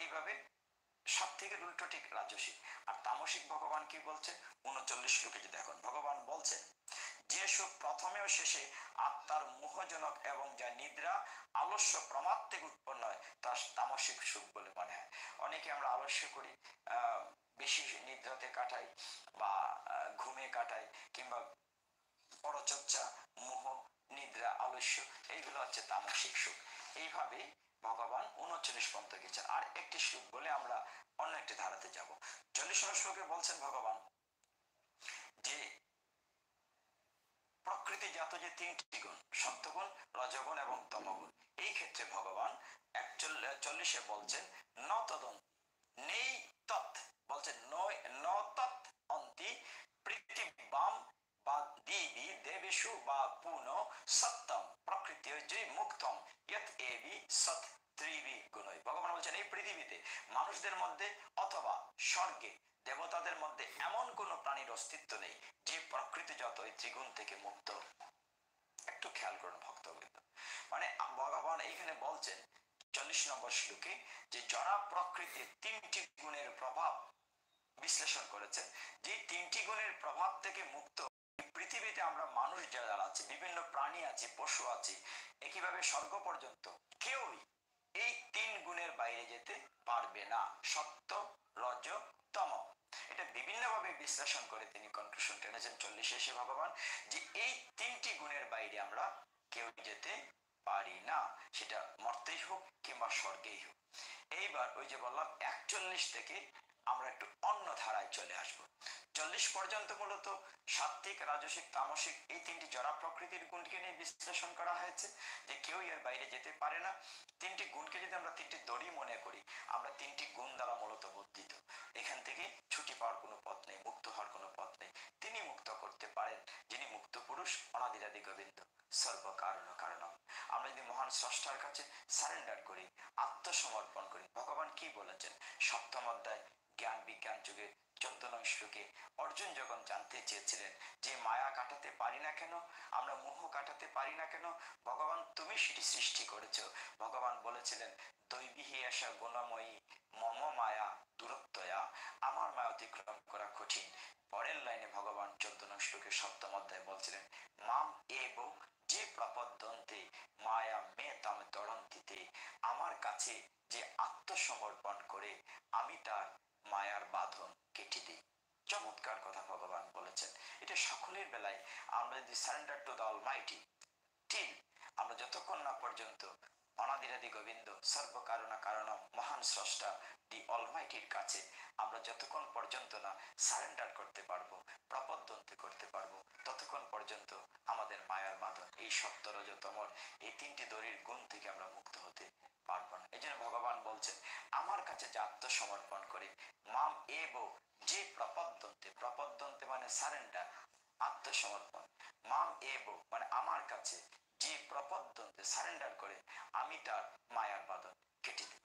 এইভাবে সাত্ত্বিকের উল্টো ঠিক রাজসিক। আর তামসিক ভগবান কি বলছে? 39 শ্লোকে যদি দেখুন, ভগবান বলছেন, যে সুখ প্রথমে ও শেষে আত্মার মোহজনক এবং যা নিদ্রা আলস্য প্রমাদ থেকে উৎপন্ন হয়, তা তামসিক সুখ বলে মনে হয়। অনেকে আমরা আলস্য করি, বেশি নিদ্রাতে কাটাই, বা ঘুমে কাটাই, কিংবা পরচর্চা, মোহ, নিদ্রা, আলস্য, এইগুলো হচ্ছে তামসিক সুখ। এইভাবে ভগবান 39 পর্যন্ত গেছেন। আর একটি শ্লোক বলে আমরা অন্য একটি ধারাতে যাব। 40 নম্বর শ্লোকে বলছেন ভগবান যে প্রকৃতিজাত যে 3টি গুণ, সত্যগুণ, রজগুণ এবং তমগুণ, এই ক্ষেত্রে ভগবান 40-এ বলছেন ন তদন্ত নেই তৎ, বলছেন ন তৎ অন্তি পৃথিবাম বা দিবি দেবেশু বা পুন সত্যম প্রকৃতি যে মুক্তম ইয়ৎ এবি সৎ ত্রিবি গুণই। ভগবান বলছেন এই পৃথিবীতে মানুষদের মধ্যে অথবা স্বর্গে দেবতাদের মধ্যে এমন কোন প্রাণী প্রাণীর অস্তিত্ব নেই যে প্রকৃতিজাত এই ত্রিগুণ থেকে মুক্ত। একটু খেয়াল করুন ভক্তবৃন্দ, মানে ভগবান এইখানে বলছেন 40 নম্বর শ্লোকে যে জড়া প্রকৃতির 3টি গুণের প্রভাব বিশ্লেষণ করেছেন, যে 3টি গুণের প্রভাব থেকে মুক্ত পৃথিবীতে আমরা মানুষ যারা আছে, বিভিন্ন প্রাণী আছে, পশু আছে, একইভাবে স্বর্গ পর্যন্ত কেউই এই 3 গুণের বাইরে যেতে পারবে না, সত্য রজ তম। এটা বিভিন্নভাবে বিশ্লেষণ করে তিনি কনক্লুশন টেনেছেন 40 এসে ভগবান, যে এই 3টি গুণের বাইরে আমরা কেউ যেতে পারি না, সেটা মর্তেই হোক কিংবা স্বর্গেই হোক। এইবার ওই যে বললাম 41 থেকে আমরা একটু অন্য ধারায় চলে আসব। 40 পর্যন্ত মূলত সাত্ত্বিক, রাজসিক, তামসিক এই 3টি জড়া প্রকৃতির গুণকে নিয়ে বিশ্লেষণ করা হয়েছে, যে কেউ এর বাইরে যেতে পারে না। 3টি গুণকে যদি আমরা 3টি দড়ি মনে করি, আমরা 3টি গুণ দ্বারা মূলত বর্ধিত, এখান থেকে ছুটি পাওয়ার কোনো পথ নেই, মুক্ত হওয়ার কোনো পথ নেই। তিনি মুক্ত করতে পারেন যিনি মুক্ত পুরুষ, অনাদিরাদি গোবিন্দ, সর্বকারণ কারণম। আমরা যদি মহান স্রষ্টার কাছে সারেন্ডার করি, আত্মসমর্পণ করি, ভগবান কি বলেছেন 7ম অধ্যায় জ্ঞান বিজ্ঞান যুগে 14 নং শ্লোকে অর্জুন যখন জানতে চেয়েছিলেন যে মায়া কাটাতে পারি না কেন, আমরা মোহ কাটাতে পারি না কেন, ভগবান তুমি সেটি সৃষ্টি করেছো। ভগবান বলেছিলেন দৈবিহী আশা গুণময়ী মম মায়া দূরত্বয়া, আমার মায়া অতিক্রম করা কঠিন। পরের লাইনে ভগবান 14 নং শ্লোকে 7ম অধ্যায় বলছিলেন মাম এব যে প্রপদ্যন্তে মায়া মে তাম তরন্তিতে, আমার কাছে যে আত্মসমর্পণ করে আমি তার মায়ার বাঁধন কেটে দিই। চমৎকার কথা ভগবান বলেছেন। এটা সকলের বেলায় আমরা যদি সারেন্ডার টু দ্য অলমাইটি, ঠিক আমরা যতক্ষণ না পর্যন্ত অনাদিরাদি গোবিন্দ সর্বকারণা কারণম মহান স্রষ্টা দি অলমাইটির কাছে আমরা যতক্ষণ পর্যন্ত না সারেন্ডার করতে পারবো, প্রপদ্যন্তে করতে পারবো, ততক্ষণ পর্যন্ত আমাদের মায়ার বাঁধন এই সত্য রজ তমর এই 3টি দড়ির গুণ থেকে আমরা মুক্ত হতে পারবো না। এই জন্য ভগবান বলছেন আমার কাছে যে আত্মসমর্পণ করে মাম এব যে প্রপদ্যন্তে, প্রপদ্যন্তে মানে সারেন্ডার, আত্মসমর্পণ, মাম এব মানে আমার কাছে যে প্রপদ্যন্তে সারেন্ডার করে আমি তার মায়ার বাঁধন কেটে দিই।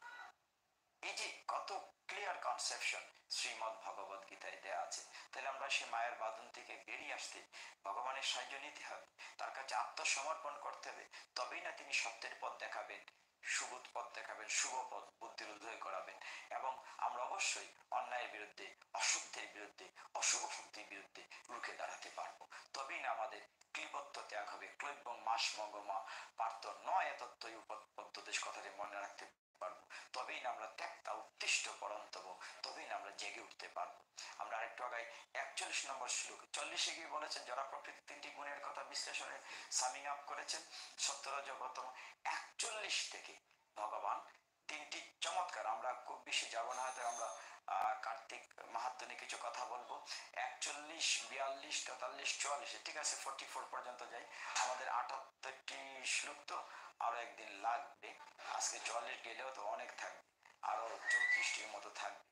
এই যে কত ক্লিয়ার কনসেপশন শ্রীমদ ভগবত গীতায় দেয়া আছে। তাহলে আমরা সে মায়ের বাঁধন থেকে বেরিয়ে আসতে ভগবানের সাহায্য নিতে হবে, তার কাছে আত্মসমর্পণ করতে হবে, তবেই না তিনি সত্যের পথ দেখাবেন, সুবোধ পথ দেখাবেন, শুভ পথ বুদ্ধির উদয় করাবেন, এবং আমরা অবশ্যই অন্যায়ের বিরুদ্ধে, অসত্যের বিরুদ্ধে, অশুভ শক্তির বিরুদ্ধে রুখে দাঁড়াতে পারবো। তবেই না আমাদের ক্লিবত্ব ত্যাগ হবে। ক্লৈবং মাস মঙ্গমা পার্থ নয় তত্ত্বই উপদেশ কথাটি মনে রাখতে পারবো। তবেই না আমরা ত্যাগটা উত্তিষ্ট পরন্তব, তবেই না আমরা জেগে উঠতে পারবো। আমরা আরেকটু আগে 41 নম্বর শ্লোক 40 গিয়ে বলেছেন যারা প্রকৃতির 3টি গুণের কথা বিশ্লেষণে সামিং আপ করেছেন সত্যরজগতম। 41 থেকে ভগবান 3টি চমৎকার, আমরা খুব বেশি যাব না, হয়তো আমরা কার্তিক মাহাত্ম্য নিয়ে কিছু কথা বলবো। 41, 42, 43, 44, ঠিক আছে 44 পর্যন্ত যাই। আমাদের 78টি শ্লোক তো আরো একদিন লাগবে, আজকে 44 গেলেও তো অনেক থাকবে, আরো 34টির মতো থাকবে।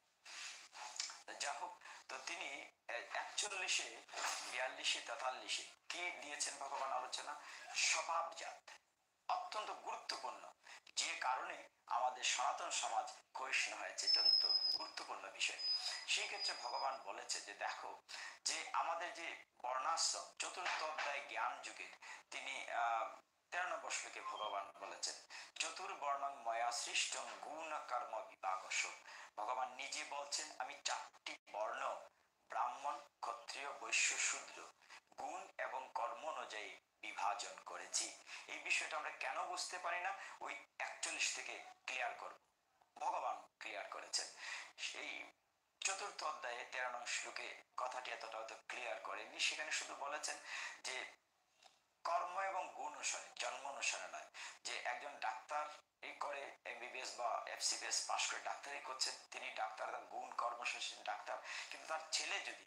যা হোক, তো তিনি 41-এ, 42-এ, 43-এ কি দিয়েছেন ভগবান আলোচনা? স্বভাবজাত, অত্যন্ত গুরুত্বপূর্ণ, যে কারণে আমাদের সনাতন সমাজ ক্ষয়িষ্ণু হয়েছে, অত্যন্ত গুরুত্বপূর্ণ বিষয়। সেই ক্ষেত্রে ভগবান বলেছে যে দেখো যে আমাদের যে বর্ণাশ্রম 4র্থ অধ্যায় জ্ঞান যুগের তিনি 13 নম্বর শ্লোকে ভগবান বলেছেন চতুর্বর্ণং ময়া সৃষ্টং গুণ কর্ম বিভাগস। ভগবান নিজে বলছেন আমি 4টি বর্ণ ব্রাহ্মণ, ক্ষত্রিয়, বৈশ্য, শূদ্র গুণ এবং কর্ম অনুযায়ী বিভাজন করেছি। এই বিষয়টা আমরা কেন বুঝতে পারি না, ওই 41 থেকে ক্লিয়ার করব। ভগবান ক্লিয়ার করেছেন সেই 4র্থ অধ্যায়ে 13 নং শ্লোকে কথাটি এতটা হয়তো ক্লিয়ার করেননি, সেখানে শুধু বলেছেন যে কর্ম এবং গুণ অনুসারে, জন্ম অনুসারে নয়। যে একজন ডাক্তার এই করে এমবিবিএস বা এফসিবিএস পাশ করে ডাক্তারি করছেন, তিনি ডাক্তার, তার গুণ কর্ম শেষে ডাক্তার, কিন্তু তার ছেলে যদি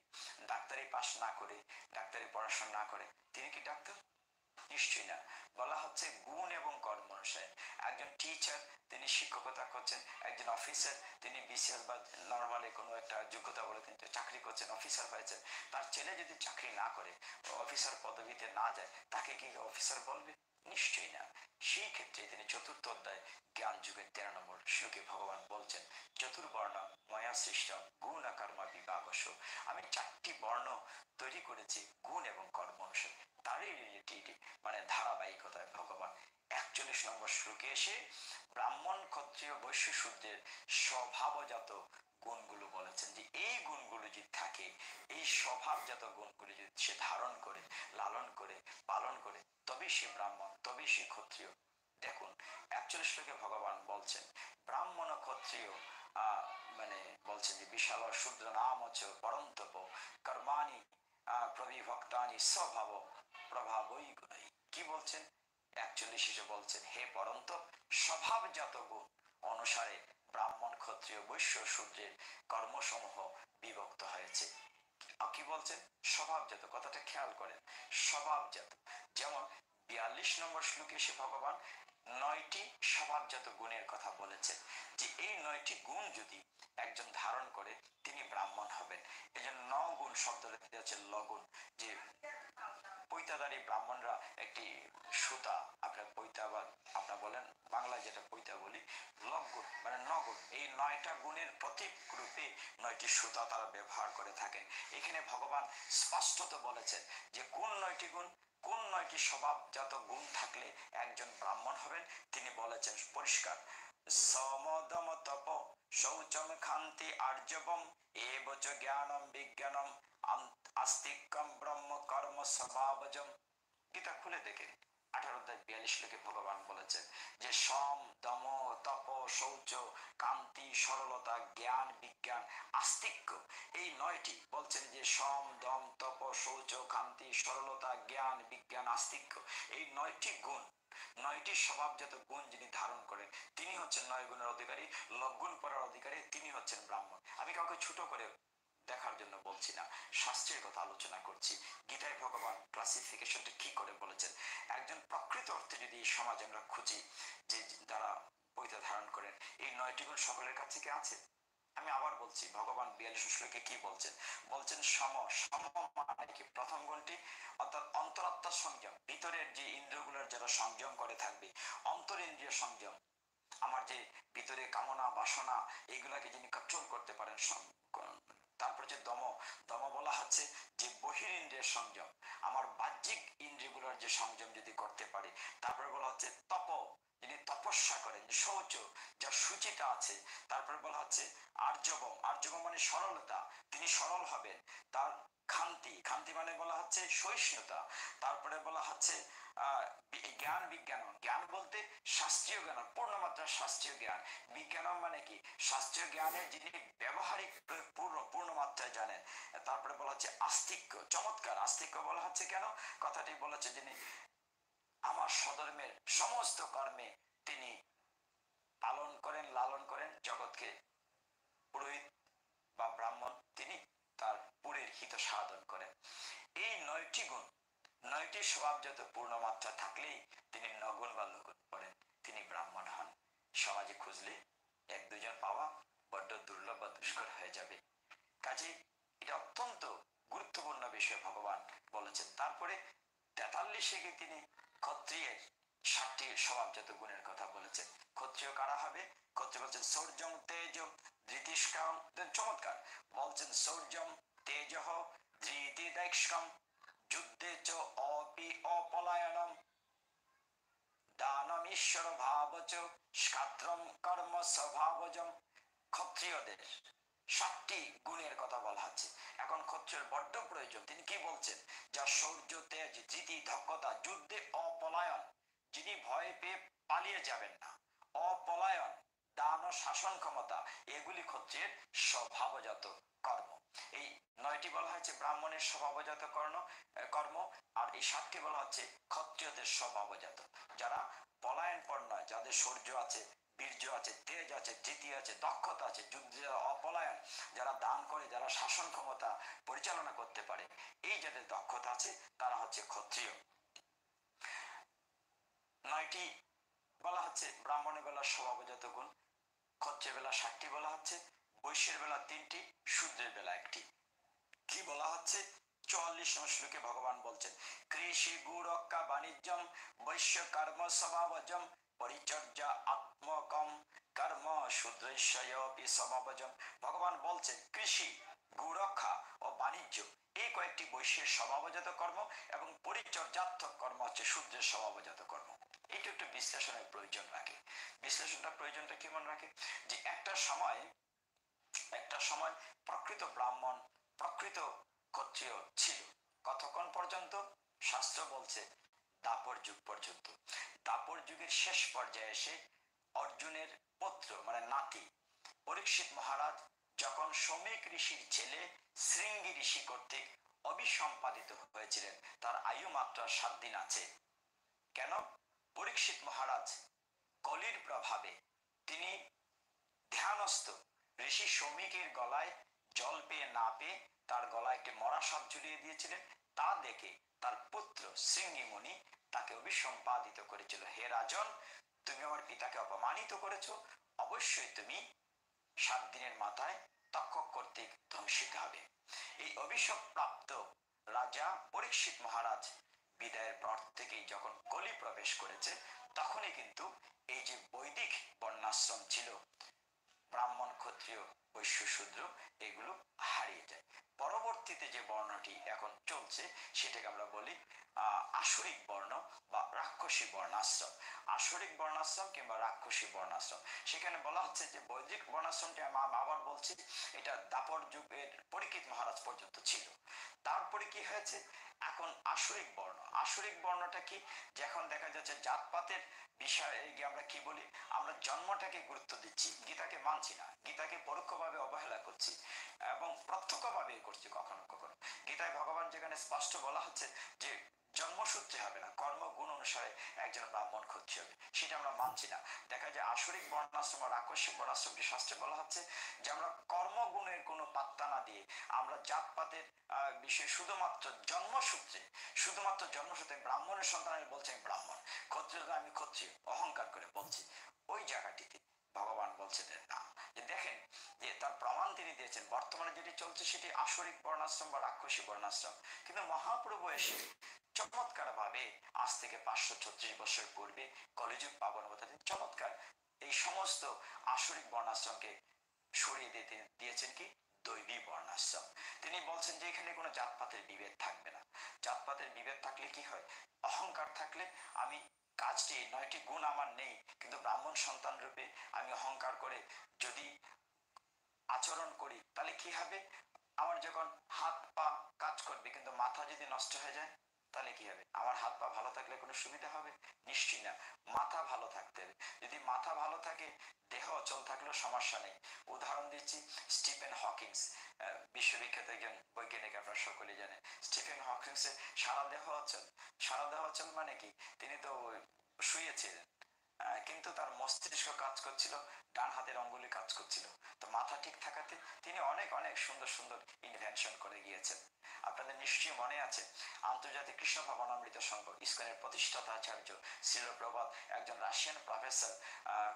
ডাক্তারি পাশ না করে, ডাক্তারি পড়াশোনা না করে, তিনি কি ডাক্তার? নিশ্চয়ই না। বলা হচ্ছে গুণ এবং কর্ম অনুসারে। একজন টিচার তিনি শিক্ষকতা করছেন, একজন অফিসার তিনি বিসিএস বা নর্মালি কোনো একটা যোগ্যতা বলে তিনি চাকরি করছেন, অফিসার হয়েছেন, তার ছেলে যদি চাকরি না করে, অফিসার পদবিতে না যায়, তাকে কি অফিসার বলবে? নিশ্চয়ই না। সেই ক্ষেত্রে তিনি চতুর্থ অধ্যায় জ্ঞান যুগের 13 নম্বর শ্লোকে ভগবান বলছেন, চতুর্বর্ণ ময়া সৃষ্ট গুণ কর্মা বিভাগস। আমি 4টি বর্ণ তৈরি করেছি গুণ এবং কর্ম অনুসারে। তারই রিলেটিভ মানে ধারাবাহিকতায় ভগবান 41 নম্বর শ্লোকে এসে ব্রাহ্মণ ক্ষত্রিয় বৈশ্য শূদ্রের স্বভাবজাত গুণগুলো বলেছেন, যে এই গুণগুলো যদি থাকে, এই স্বভাবজাত গুণগুলো যদি সে ধারণ করে, লালন করে, পালন করে, তবে সে ব্রাহ্মণ, তবে সে ক্ষত্রিয়। দেখুন 41 শ্লোকে ভগবান বলছেন ব্রাহ্মণ ক্ষত্রিয় মানে বলছেন যে বিশাল শূদ্র নাম হচ্ছে পরন্তপ কর্মাণি প্রবিভক্তানি স্বভাব প্রভাবই গুণাই। কি বলছেন? 41 বলছেন, হে পরন্তপ, স্বভাবজাত গুণ অনুসারে ব্রাহ্মণ ক্ষত্রিয় বৈশ্য শূদ্রের কর্মসমূহ বিভক্ত হয়েছে। কি বলছেন? স্বভাবজাত, কথাটা খেয়াল করেন, স্বভাবজাত। যেমন 42 নম্বর শ্লোকে এসে ভগবান 9টি স্বভাবজাত গুণের কথা বলেছেন, যে এই 9টি গুণ যদি একজন ধারণ করে তিনি ব্রাহ্মণ হবেন। এই জন্য 9 গুণ শব্দটা হচ্ছে লগুণ, যে পৈতাদারী ব্রাহ্মণরা একটি সুতা, আপনার পৈতা বা আপনার বলেন বাংলায় যেটা পৈতা বলি, লগুণ মানে 9 গুণ, এই 9টা গুণের প্রতীক রূপে 9টি সুতা তারা ব্যবহার করে থাকেন। এখানে ভগবান স্পষ্টত বলেছেন যে কোন 9টি গুণ, কোন 9টি স্বভাবজাত গুণ থাকলে একজন ব্রাহ্মণ হবেন। তিনি বলেছেন পরিষ্কার, সমদম তপ শৌচম ক্ষান্তি আর্জবম এবচ জ্ঞানম বিজ্ঞানম আস্তিক্যম ব্রহ্ম কর্ম স্বভাবজম। গীতা খুলে দেখে 18 অধ্যায় 42 শ্লোকে ভগবান বলেছেন যে সম দম তপ শৌচ কান্তি সরলতা জ্ঞান বিজ্ঞান আস্তিক্য, এই 9টি বলছেন যে সম দম তপ শৌচ কান্তি সরলতা জ্ঞান বিজ্ঞান আস্তিক্য, এই 9টি গুণ, 9টি স্বভাবজাত গুণ যিনি ধারণ করেন তিনি হচ্ছেন 9 গুণের অধিকারী, লগুণ পরার অধিকারী, তিনি হচ্ছেন ব্রাহ্মণ। আমি কাউকে ছোট করে দেখার জন্য বলছি না, শাস্ত্রের কথা আলোচনা করছি। গীতায় ভগবান ক্লাসিফিকেশনটা কি করে বলেছেন। একজন প্রকৃত অর্থে যদি এই সমাজে আমরা খুঁজি যে যারা পৈতা ধারণ করেন, এই 9টি গুণ সকলের কাছে কি আছে? আমি আবার বলছি, ভগবান 42 শ্লোকে কি বলছেন? বলছেন সম, সম মানে কি? প্রথম গুণটি অর্থাৎ অন্তরাত্মার সংযম, ভিতরের যে ইন্দ্রিয়গুলোর যারা সংযম করে থাকবে, অন্তরিন্দ্রিয় সংযম, আমার যে ভিতরে কামনা বাসনা এইগুলাকে যিনি কন্ট্রোল করতে পারেন। তারপর যে দম, দম বলা হচ্ছে যে বহিরিন্দ্রিয়ের সংযম, আমার বাহ্যিক ইন্দ্রিয়গুলোর যে সংযম যদি করতে পারি। তারপরে বলা হচ্ছে তপ, যিনি তপস্যা করেন, শৌচ যা সুচিতা আছে। তারপরে বলা হচ্ছে আর্জবম, আর্জবম মানে সরলতা, তিনি সরল হবেন। তার ক্ষান্তি, ক্ষান্তি মানে বলা হচ্ছে সহিষ্ণুতা। তারপরে বলা হচ্ছে জ্ঞান বিজ্ঞান, জ্ঞান বলতে শাস্ত্রীয় জ্ঞান, পূর্ণমাত্রার শাস্ত্রীয় জ্ঞান। বিজ্ঞান মানে কি? শাস্ত্রীয় জ্ঞানের যিনি ব্যবহারিক পূর্ণ মাত্রায় জানেন। তারপরে বলা হচ্ছে আস্তিক্য, চমৎকার আস্তিক্য বলা হচ্ছে কেন? কথাটি বলেছে যিনি আমার স্বধর্মের সমস্ত কর্মে তিনি পালন করেন, লালন করেন জগৎকে, পুরোহিত বা ব্রাহ্মণ তিনি তার পুরের হিত সাধন করেন। এই 9টি গুণ, 9টি স্বভাবজাত পূর্ণ মাত্রা থাকলেই তিনি নগুণ বা লগুণ পড়েন, তিনি ব্রাহ্মণ হন। সমাজে খুঁজলে 1-2 জন পাওয়া বড্ড দুর্লভ বা দুষ্কর হয়ে যাবে। কাজে এটা অত্যন্ত গুরুত্বপূর্ণ বিষয় ভগবান বলেছেন। তারপরে 43 তিনি ক্ষত্রিয়ের 7টি স্বভাবজাত গুণের কথা বলেছেন। ক্ষত্রিয় কারা হবে? ক্ষত্রিয় বলছেন সৌর্যম তেজ ধৃতিষ্কাম, চমৎকার বলছেন সৌর্যম তেজ ধৃতিদাইষ্কম যুদ্ধে চ অপি অপলায়নম দানম ঈশ্বর ভাবচ স্কাত্রম কর্ম স্বভাবজম। ক্ষত্রিয়দের 7টি গুণের কথা বলা হচ্ছে। এখন ক্ষত্রিয়ের বড্ড প্রয়োজন। তিনি কি বলছেন? যা শৌর্য তেজ ধৃতি দক্ষতা যুদ্ধে অপলায়ন, যিনি ভয় পেয়ে পালিয়ে যাবেন না, অপলায়ন, দান ও শাসন ক্ষমতা, এগুলি ক্ষত্রিয়ের স্বভাবজাত কর্ম। এই 9টি বলা হয়েছে ব্রাহ্মণের স্বভাবজাত কর্ম, আর এই 7টি বলা হচ্ছে ক্ষত্রিয়দের স্বভাবজাত, যারা পলায়নপর নয়, যাদের শৌর্য আছে, বীর্য আছে, তেজ আছে, ধৃতি আছে, দক্ষতা আছে, যুদ্ধে অপলায়ন, যারা দান করে, যারা শাসন ক্ষমতা পরিচালনা করতে পারে, এই যাদের দক্ষতা আছে তারা হচ্ছে ক্ষত্রিয়। 9টি বলা হচ্ছে ব্রাহ্মণের বেলা স্বভাবজাত গুণ, ক্ষত্রিয় বেলা 7টি বলা হচ্ছে, বৈশ্যের বেলা 3টি, শূদ্রের বেলা 1টি। কি বলা হচ্ছে? 44 শ্লোকে ভগবান বলছেন কৃষি গুরক্ষা বাণিজ্যম বৈশ্য কর্ম স্বভাবজম পরিচর্যা আত্মকম কর্ম শূদ্রস্যপি সমাবজম। ভগবান বলছেন কৃষি গুরক্ষা ও বাণিজ্য এই কয়েকটি বৈশ্যের স্বভাবজাত কর্ম এবং পরিচর্যাত্মক কর্ম হচ্ছে শূদ্রের স্বভাবজাত কর্ম। এটা একটু বিশ্লেষণের প্রয়োজন রাখে। বিশ্লেষণটা প্রয়োজনটা কেমন রাখে যে একটা সময় প্রকৃত ব্রাহ্মণ প্রকৃত ক্ষত্রিয় ছিল কতক্ষণ পর্যন্ত? শাস্ত্র বলছে দাপর যুগ পর্যন্ত। দাপর যুগের শেষ পর্যায়ে এসে অর্জুনের পুত্র মানে নাতি পরীক্ষিত মহারাজ যখন সৌমিক ঋষির ছেলে শৃঙ্গি ঋষি কর্তৃক অবিসম্পাদিত হয়েছিলেন, তার আয়ু মাত্র 7 দিন আছে। কেন? পরীক্ষিত মহারাজ কলির প্রভাবে তিনি ধ্যানস্থ ঋষি সৌমিকের গলায় জল পেয়ে না পেয়ে তার গলায় একটি মরা সাপ ঝুলিয়ে দিয়েছিলেন। তা দেখে তার পুত্র শৃঙ্গিমুনি তাকে অভিসম্পাদিত করেছিল, হে রাজন, তুমি আমার পিতাকে অপমানিত করেছো, অবশ্যই তুমি 7 দিনের মাথায় তক্ষক কর্তৃক ধ্বংসিত হবে। এই অভিশাপ প্রাপ্ত রাজা পরীক্ষিত মহারাজ বিদায়ের পর থেকেই যখন কলি প্রবেশ করেছে তখনই কিন্তু এই যে বৈদিক বর্ণাশ্রম ছিল ব্রাহ্মণ ক্ষত্রিয় বৈশ্য শূদ্র এগুলো হারিয়ে যায়। পরবর্তীতে যে বর্ণটি এখন চলছে সেটাকে আমরা বলি আসরিক বর্ণ বা রাক্ষসী বর্ণাশ্রম। আসরিক বর্ণাশ্রম কিংবা রাক্ষসী বর্ণাশ্রম, সেখানে বলা হচ্ছে যে বৈদিক বর্ণাশ্রমটি আমি আবার বলছি এটা দাপর যুগের পরীক্ষিত মহারাজ পর্যন্ত ছিল। তারপরে কি হয়েছে, এখন আসরিক বর্ণ। আসরিক বর্ণটা কি? যে এখন দেখা যাচ্ছে জাতপাতের বিষয়ে আমরা কি বলি, আমরা জন্মটাকে গুরুত্ব দিচ্ছি, গীতাকে মানছি না, গীতাকে পরোক্ষভাবে অবহেলা করছি এবং প্রত্যক্ষভাবে করছি কখনো কখনো। গীতায় ভগবান যেখানে স্পষ্ট বলা হচ্ছে যে জন্মসূত্রে হবে না, কর্মগুণ অনুসারে একজন ব্রাহ্মণ ক্ষত্রিয় হবে, সেটা আমরা মানছি না। দেখা যায় আসরিক বর্ণাশ্রম আর রাক্ষসিক বর্ণাশ্রমটি শাস্ত্রে বলা হচ্ছে যে আমরা কর্মগুণের কোনো পাত্তা না দিয়ে আমরা জাতপাতের বিষয়ে শুধুমাত্র জন্মসূত্রে ব্রাহ্মণের সন্তান আমি বলছি আমি ব্রাহ্মণ, ক্ষত্রিয় আমি ক্ষত্রিয় অহংকার করে বলছি, ওই জায়গাটিতে ভগবান বলছে যে না, যে দেখেন যে তার প্রমাণ তিনি দিয়েছেন। বর্তমানে যেটি চলছে সেটি আসরিক বর্ণাশ্রম বা রাক্ষসী বর্ণাশ্রম, কিন্তু মহাপ্রভু এসে চমৎকার ভাবে আজ থেকে 536 বছর পূর্বে কলিযুগ পাবন অবতারে চমৎকার এই সমস্ত আসরিক বর্ণাশ্রমকে সরিয়ে দিতে দিয়েছেন কি দৈবী বর্ণাশ্রম। তিনি বলছেন যে এখানে কোনো জাতপাতের বিভেদ থাকবে না। জাতপাতের বিভেদ থাকলে কি হয়, অহংকার থাকলে আমি কাজটি 9টি গুণ আমার নেই কিন্তু ব্রাহ্মণ সন্তান রূপে আমি অহংকার করে যদি আচরণ করি তাহলে কি হবে, আমার যখন হাত পা কাজ করবে কিন্তু মাথা যদি নষ্ট হয়ে যায় তাহলে কি হবে? আমার হাত পা ভালো থাকলে কোনো সুবিধা হবে? নিশ্চয়ই না। মাথা ভালো থাকতে হবে। যদি মাথা ভালো থাকে দেহ অচল থাকলেও সমস্যা নেই। উদাহরণ দিচ্ছি, স্টিফেন হকিংস বিশ্ববিখ্যাত একজন বৈজ্ঞানিক, আপনারা সকলে জানেন। স্টিফেন হকিংস এর সারা দেহ অচল। সারা দেহ অচল মানে কি, তিনি তো শুয়েছিলেন কিন্তু তার মস্তিষ্ক কাজ করছিল, ডান হাতের অঙ্গুলি কাজ করছিল। তো মাথা ঠিক থাকাতে তিনি অনেক অনেক সুন্দর সুন্দর ইনভেনশন করে গিয়েছেন। আপনাদের নিশ্চয়ই মনে আছে আন্তর্জাতিক কৃষ্ণ ভাবনামৃত সংঘ ইসকনের প্রতিষ্ঠাতা আচার্য শ্রীল প্রভাত একজন রাশিয়ান প্রফেসর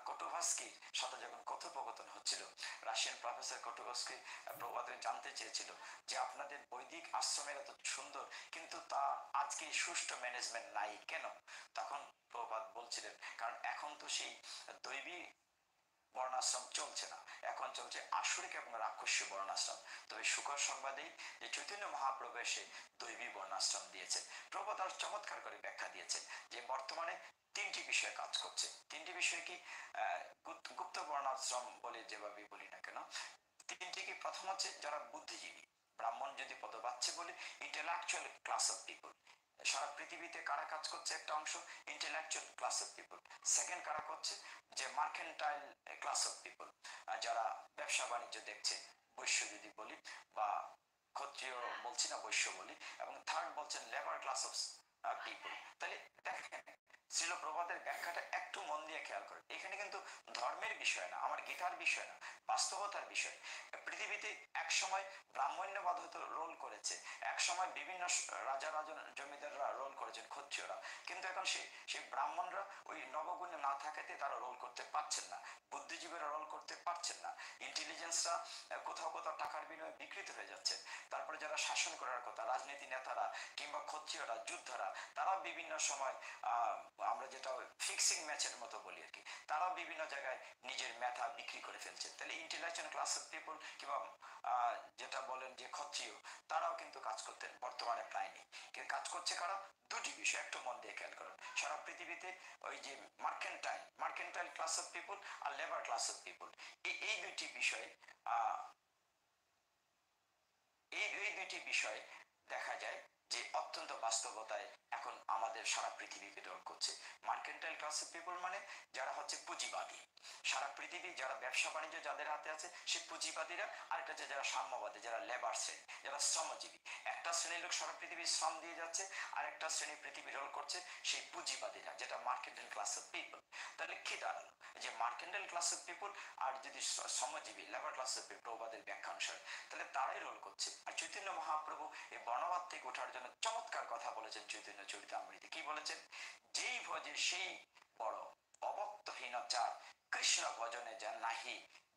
কোটোভাস্কির সাথে যখন কথোপকথন হচ্ছিল, রাশিয়ান প্রফেসর কোটোভাস্কি প্রভাতকে জানতে চেয়েছিল যে আপনাদের বৈদিক আশ্রমের এত সুন্দর কিন্তু তা আজকে সুষ্ঠু ম্যানেজমেন্ট নাই কেন? তখন প্রভাত বলছিলেন কারণ এখন তো সেই দৈবী বর্ণাশ্রম চলছে না, এখন চলছে আসরিক এবং রাক্ষসী বর্ণাশ্রম। তবে সুখর সংবাদেই যে চৈতন্য মহাপ্রভু এসে দৈবী বর্ণাশ্রম দিয়েছেন। প্রভু তার চমৎকার করে ব্যাখ্যা দিয়েছেন যে বর্তমানে 3টি বিষয় কাজ করছে। 3টি বিষয় কি, গুপ্ত বর্ণাশ্রম বলে যেভাবে বলি না কেন, 3টি কি, প্রথম হচ্ছে যারা বুদ্ধিজীবী, ব্রাহ্মণ যদি পদবাচ্য বলি ইন্টেলেকচুয়াল ক্লাস অফ পিপল, সারা পৃথিবীতে কারা কাজ করছে একটা অংশ intellectual class of people. Second কারা করছে যে মার্কেন্টাইল ক্লাস অফ পিপল, যারা ব্যবসা বাণিজ্য দেখছে, বৈশ্য যদি বলি বা ক্ষত্রিয় বলছি না বৈশ্য বলি, এবং থার্ড বলছেন লেবার ক্লাস অফ পিপল। তাহলে দেখেন শ্রীল প্রভাতের ব্যাখ্যাটা একটু মন দিয়ে খেয়াল করেন, এখানে কিন্তু ধর্মের বিষয় না, আমার গীতার বিষয় না, বাস্তবতার বিষয়। পৃথিবীতে এক সময় ব্রাহ্মণ্যবাদ হয়তো রোল করেছে, এক সময় বিভিন্ন রাজা জমিদাররা রোল করেছেন, ক্ষত্রিয়রা, কিন্তু এখন সেই ব্রাহ্মণরা ওই নবগুণে না থাকাতে তারা রোল করতে পারছেন না, বুদ্ধিজীবীরা রোল করতে পারছেন না, ইন্টেলিজেন্সরা কোথাও কোথাও টাকার বিনিময়ে বিকৃত হয়ে যাচ্ছেন। তারপরে যারা শাসন করার কথা, রাজনীতি নেতারা কিংবা ক্ষত্রিয়রা, যোদ্ধারা, তারা বিভিন্ন সময় আমরা যেটা ফিক্সিং ম্যাচের মতো বলি আর কি, তারা বিভিন্ন জায়গায় নিজের মেধা বিক্রি করে ফেলছে। তাহলে ইন্টেলেকচুয়াল ক্লাস অফ পিপল কিংবা যেটা বলেন যে ক্ষত্রিয়, তারাও কিন্তু কাজ করতেন, বর্তমানে প্রায় নেই। কিন্তু কাজ করছে কারা? দুটি বিষয় একটু মন দিয়ে খেয়াল করেন। সারা পৃথিবীতে ওই যে মার্কেন্টাইল ক্লাস অফ পিপল আর লেবার ক্লাস অফ পিপল, এই দুইটি বিষয় এই দুইটি বিষয় দেখা যায় যে অত্যন্ত বাস্তবতায় এখন আমাদের সারা পৃথিবীকে দল করছে। মার্কেন্টাইল ক্লাস অফ পিপল মানে যারা হচ্ছে পুঁজিবাদী, সারা পৃথিবী যারা ব্যবসা বাণিজ্য যাদের হাতে আছে সে পুঁজিবাদীরা, আরেকটা হচ্ছে যারা সাম্যবাদী, যারা লেবার শ্রেণী, যারা শ্রমজীবী। একটা শ্রেণীর লোক সারা পৃথিবী শ্রম দিয়ে যাচ্ছে, আর একটা শ্রেণী পৃথিবী রোল করছে সেই পুঁজিবাদীরা, যেটা মার্কেন্টাইল ক্লাস অফ পিপল। তাহলে কি দাঁড়ালো যে মার্কেন্টাইল ক্লাস অফ পিপল আর যদি শ্রমজীবী লেবার ক্লাস অফ পিপল প্রবাদের ব্যাখ্যা অনুসারে, তাহলে তারাই রোল করছে। আর চৈতন্য মহাপ্রভু এই বর্ণবাদ থেকে ওঠার জন্য চমৎকার কথা বলেছেন চৈতন্য চরিতামৃতে। কি বলেছেন? যেই ভজে সেই বড়, অবক্তহীন চার, কৃষ্ণ ভজনে যা নাহি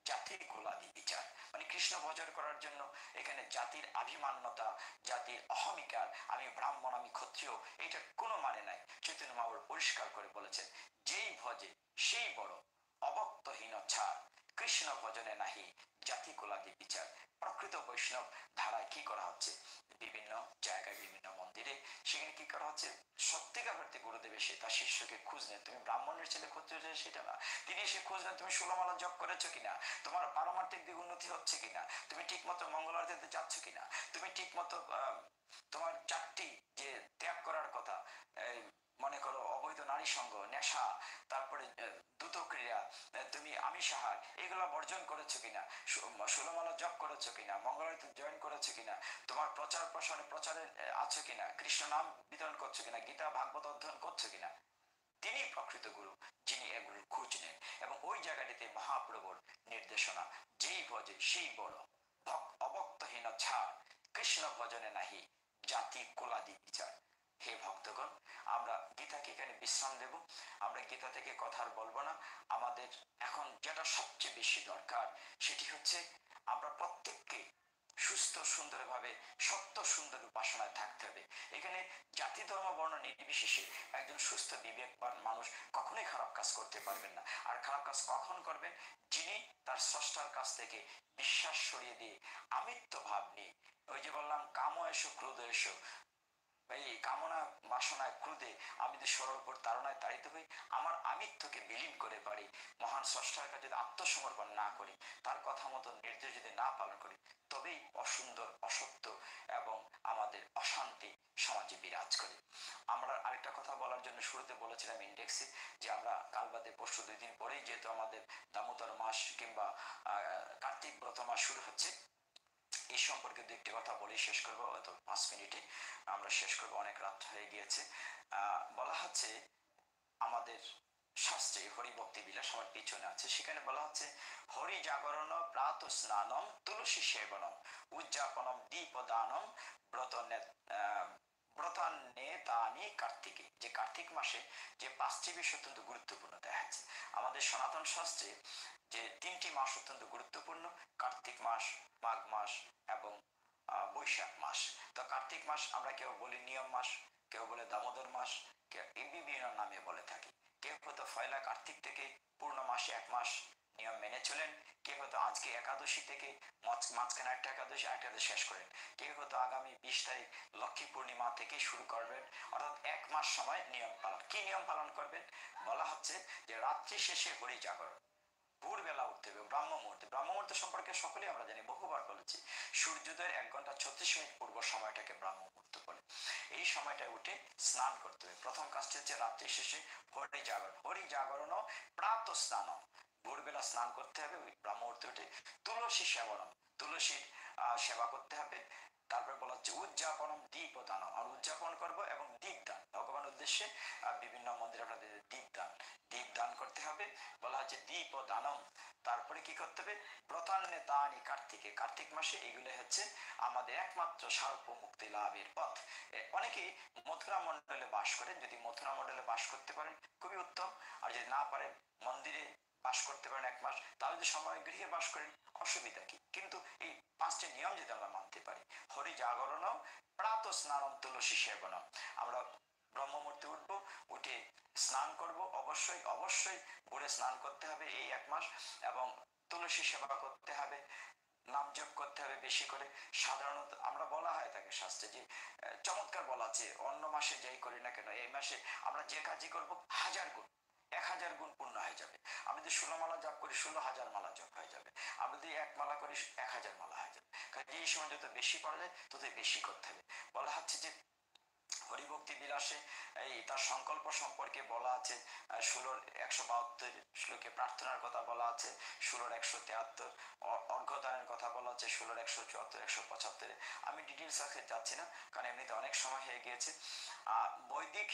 জাতির কুলাদি বিচার। মানে কৃষ্ণ ভজন করার জন্য এখানে জাতির আভিমান্যতা, জাতির অহমিকার, আমি ব্রাহ্মণ, আমি ক্ষত্রিয়, এইটার কোনো মানে নাই। চৈতন্য মহাপ্রভু পরিষ্কার করে বলেছেন, যেই ভজে সেই বড়, অবক্তহীন ছাড়, কৃষ্ণ ভজনে নাহি জাতি কুলাদি বিচার। প্রকৃত বৈষ্ণব ধারায় কি করা হচ্ছে? বিভিন্ন জায়গায়, বিভিন্ন মন্দিরে, সেখানে কি করা হচ্ছে? সত্যিকার অর্থে গুরুদেব এসে তার শিষ্যকে খুঁজ নেন। তুমি ব্রাহ্মণের ছেলে, ক্ষত্রিয় ছেলে সেটা না, তিনি এসে খুঁজ নেন তুমি 16 মালা জপ করেছো কিনা, তোমার পারমার্থিক দিক উন্নতি হচ্ছে কিনা, তুমি ঠিক মতো মঙ্গল আরতিতে যাচ্ছ কিনা, তুমি ঠিক মতো তোমার চারটি যে ত্যাগ করার কথা, মনে করো অবৈধ নারী সঙ্গ, নেশা, তারপরে দ্রুত ক্রিয়া, তুমি আমিষ আহার, এগুলো বর্জন করেছো কিনা, 16 মালা জপ করেছো কিনা, মঙ্গলারতি জয়েন করেছো কিনা, তোমার প্রচার প্রচারে আছো কিনা, কৃষ্ণ নাম বিতরণ করছো কিনা, গীতা ভাগবত অধ্যয়ন করছো কিনা। তিনি প্রকৃত গুরু, যিনি এগুলোর খোঁজ নেন। এবং ওই জায়গাটিতে মহাপ্রভুর নির্দেশনা, যেই ভজে সেই বড়, অবক্তহীন ছাড়, কৃষ্ণ ভজনে নাহি জাতি কুলাদি বিচার। হে ভক্তগণ, আমরা গীতাকে এখানে বিশ্রাম দেব, আমরা গীতা থেকে কথা আর বলবো না। আমাদের এখন যেটা সবচেয়ে বেশি দরকার সেটি হচ্ছে আমরা প্রত্যেককে সুস্থ সুন্দরভাবে সত্য সুন্দর উপাসনায় থাকতে হবে। এখানে জাতি ধর্ম বর্ণ নির্বিশেষে একজন সুস্থ বিবেকবান মানুষ কখনোই খারাপ কাজ করতে পারবেন না। আর খারাপ কাজ কখন করবেন? যিনি তার স্রষ্টার কাছ থেকে বিশ্বাস সরিয়ে দিয়ে আমিত্ব ভাব নিয়ে, ওই যে বললাম কাম এসো ক্রোধ এসো, এই কামনা বাসনায় ক্রোধে আমি যদি সরল উপর তাড়নায় তাড়িত হই, আমার আমিত্বকে বিলীন করে পারি, মহান স্রষ্টার কাছে যদি আত্মসমর্পণ না করি, তার কথা মতো নির্দেশ যদি না পালন করি, তবেই অসুন্দর, অসত্য এবং আমাদের অশান্তি সমাজে বিরাজ করে। আমরা আরেকটা কথা বলার জন্য শুরুতে বলেছিলাম ইন্ডেক্সে, যে আমরা কাল বাদে পরশু 2 দিন পরেই যেহেতু আমাদের দামোদর মাস কিংবা কার্তিক ব্রত মাস শুরু হচ্ছে, এই সম্পর্কে দু একটি কথা বলেই শেষ করবো, হয়তো 5 মিনিটে আমরা শেষ করবো, অনেক রাত হয়ে গিয়েছে। বলা হচ্ছে আমাদের শাস্ত্রে, হরি ভক্তি বিলাস আমার পিছনে আছে, সেখানে বলা হচ্ছে হরি জাগরণ প্রাত স্নানম তুলসী সেবনম উদযাপনম দীপদানম ব্রত ব্রতান্নেতানি কার্তিকে। যে কার্তিক মাসে যে 5টি বিষয় অত্যন্ত গুরুত্বপূর্ণ দেখা যাচ্ছে আমাদের সনাতন শাস্ত্রে, যে 3টি মাস অত্যন্ত গুরুত্বপূর্ণ, কার্তিক মাস, মাঘ মাস এবং বৈশাখ মাস। তো কার্তিক মাস আমরা কেউ বলি নিয়ম মাস, কেউ বলে দামোদর মাস, কেউ বিভিন্ন নামে বলে থাকি। কেউ হয়তো পয়লা কার্তিক থেকে পূর্ণ মাসে 1 মাস নিয়ম মেনে চলেন, কেউ হয়তো আজকে একাদশী থেকে মাঝখানে একটা একাদশী শেষ করেন, কেউ হয়তো আগামী 20 তারিখ লক্ষ্মী পূর্ণিমা থেকে শুরু করবেন, অর্থাৎ 1 মাস সময় নিয়ম পালন। কি নিয়ম পালন করবেন? বলা হচ্ছে যে রাত্রি শেষে হরি জাগরণ, ভোরবেলা উঠতে হবে, ব্রাহ্ম মুহূর্তে। ব্রাহ্ম মুহূর্ত সম্পর্কে সকলেই আমরা জানি, বহুবার বলেছি, সূর্যোদয়ের 1 ঘন্টা 36 মিনিট পূর্ব সময়টাকে ব্রাহ্ম মুহূর্ত বলে। এই সময়টায় উঠে স্নান করতে হবে। প্রথম কাজটি হচ্ছে রাত্রি শেষে হরি জাগরণ, হরি জাগরণ প্রাত স্নান, ভোরবেলা স্নান করতে হবে ওই ব্রাহ্ম মুহূর্তে উঠে। তুলসী সেবনম, তুলসীর সেবা করতে হবে। তারপর বলা হচ্ছে উদযাপনম দীপ দানম, আর উদযাপন করবো এবং দীপ দান, ভগবান উদ্দেশ্যে বিভিন্ন মন্দিরে আপনাদের দীপ দান করতে হবে। বলা হচ্ছে দীপ দানম, তারপরে কি করতে হবে, ব্রতান্নে তানি কার্তিকে, কার্তিক মাসে এগুলো হচ্ছে আমাদের একমাত্র সার্প মুক্তি লাভের পথ। অনেকেই মথুরা মণ্ডলে বাস করেন, যদি মথুরা মণ্ডলে বাস করতে পারেন খুবই উত্তম, আর যদি না পারেন মন্দিরে বাস করতে পারেন 1 মাস, তাহলে যদি সময় গৃহে বাস করেন অসুবিধা কি, কিন্তু এই 5টি নিয়ম যদি আমরা মানতে পারি, হরি জাগরণ, প্রাত স্নানম তুলসী সেবনম, আমরা ব্রহ্ম মুহূর্তে উঠবো, উঠে স্নান করব, অবশ্যই অবশ্যই ভোরে স্নান করতে হবে এই 1 মাস, এবং তুলসী সেবা করতে হবে, নাম জপ করতে হবে বেশি করে। সাধারণত আমরা বলা হয় থাকে শাস্ত্রে যে চমৎকার বলা আছে, অন্য মাসে যাই করি না কেন এই মাসে আমরা যে কাজই করব 1000 গুণ, 1000 গুণ পূর্ণ হয়ে যাবে। আমি যদি 16 মালা জপ করি 16,000 মালা জপ হয়ে যাবে, আমি যদি 1 মালা করি 1000 মালা হয়ে যাবে। কারণ এই সময় যত বেশি করা যায় তত বেশি করতে হবে। বলা হচ্ছে যে হরিভক্তি বিলাসে এই তার সংকল্প সম্পর্কে বলা আছে, 16 172 শ্লোকে প্রার্থনার কথা বলা আছে, 16 173 অর্ঘ্যদানের কথা বলা আছে, 16 174 175। আমি ডিটেলস আজকে যাচ্ছি না, কারণ এমনিতে অনেক সময় হয়ে গিয়েছে। বৈদিক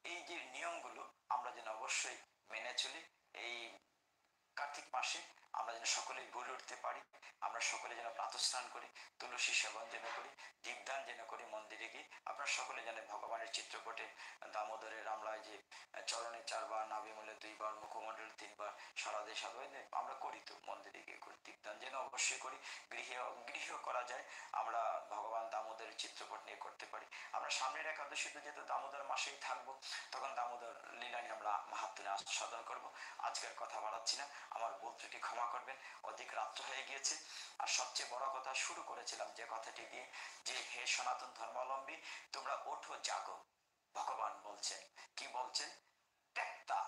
এই যে নিয়মগুলো আমরা যেন অবশ্যই মেনে চলি, এই কার্তিক মাসে আমরা যেন সকলে গড়ে উঠতে পারি, আমরা সকলে যেন প্রাতঃস্নান করি, তুলসী সেবন যেন করি, দীপদান যেন করি মন্দিরে গিয়ে, আপনারা সকলে যেন ভগবানের চিত্রপটে দামোদরের আমরা যে চরণে 4 বার, নাভিমূলে 2 বার, মুখমণ্ডলে 3 বার, সারা দেশ আমরা করি, তো মন্দিরে গিয়ে করি, দীপদান যেন অবশ্যই করি, গৃহে গৃহ করা যায়, আমরা ভগবান দামোদরের চিত্রপট নিয়ে করতে পারি। আমরা সামনের একাদশীতে যেহেতু দামোদর মাসেই থাকবো, তখন দামোদর লীলা নিয়ে আমরা মাহাত্ম্য আস্বাদন করব। আজকের কথা বাড়াচ্ছি না, আমার ভুল ত্রুটি ক্ষমা করবেন, অধিক রাত্র হয়ে গিয়েছে। আর সবচেয়ে বড় কথা শুরু করেছিলাম যে কথাটি দিয়ে, যে হে সনাতন ধর্মাবলম্বী তোমরা ওঠো জাগো, ভগবান বলছেন, কি বলছেন, ত্যক্তা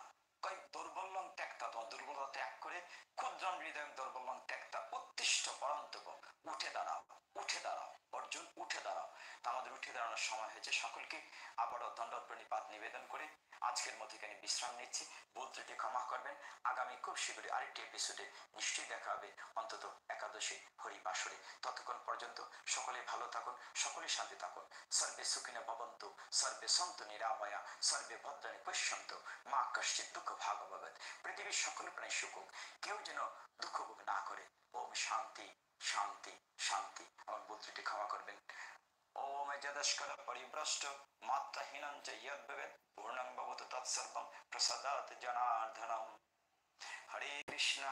কয়েক দুর্বলং ত্যক্তা, তোমার দুর্বলতা ত্যাগ করে, ক্ষুদ্রম হৃদয় দুর্বলং ত্যক্তা উত্তিষ্ঠ পরন্তপ, উঠে দাঁড়াও, উঠে দাঁড়াও অর্জুন, উঠে দাঁড়াও। তা আমাদের উঠে দাঁড়ানোর সময় হয়েছে, সকলকে আবারও দণ্ডবত প্রণিপাত নিবেদন করে আজকের মতো এখানে বিশ্রাম নিচ্ছি। ভুল ত্রুটি ক্ষমা করবেন, আগামী খুব শীঘ্রই আরেকটি এপিসোডে নিশ্চয়ই দেখা হবে, অন্তত একাদশী হরিবাসরে। ততক্ষণ পর্যন্ত সকলে ভালো থাকুন, সকলে শান্তি থাকুন, সর্বে সুখিনো ভবন্তু, সর্বে সন্তু নিরাময়া, সর্বে ভদ্রাণি পশ্যন্তু, মা কশ্চিৎ দুঃখ ভাগ ভবেৎ। পৃথিবীর সকল প্রাণী সুখ, কেউ যেন দুঃখ ভোগ না করে। ওম শান্তি শান্তি শান্তি। আমার ভুল ত্রুটি ক্ষমা করবেন। ওম যদস্কর পরিভ্রষ্ট মাত্রাহীনং চ যদ্ভবেৎ পূর্ণং ভবতু তৎসর্বং প্রসাদাৎ জনার্দনম। হরে কৃষ্ণ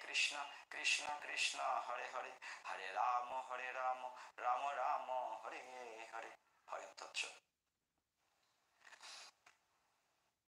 কৃষ্ণ কৃষ্ণ হরে হরে, হরে রাম রাম রাম হরে হরে। হরে তৎসৎ।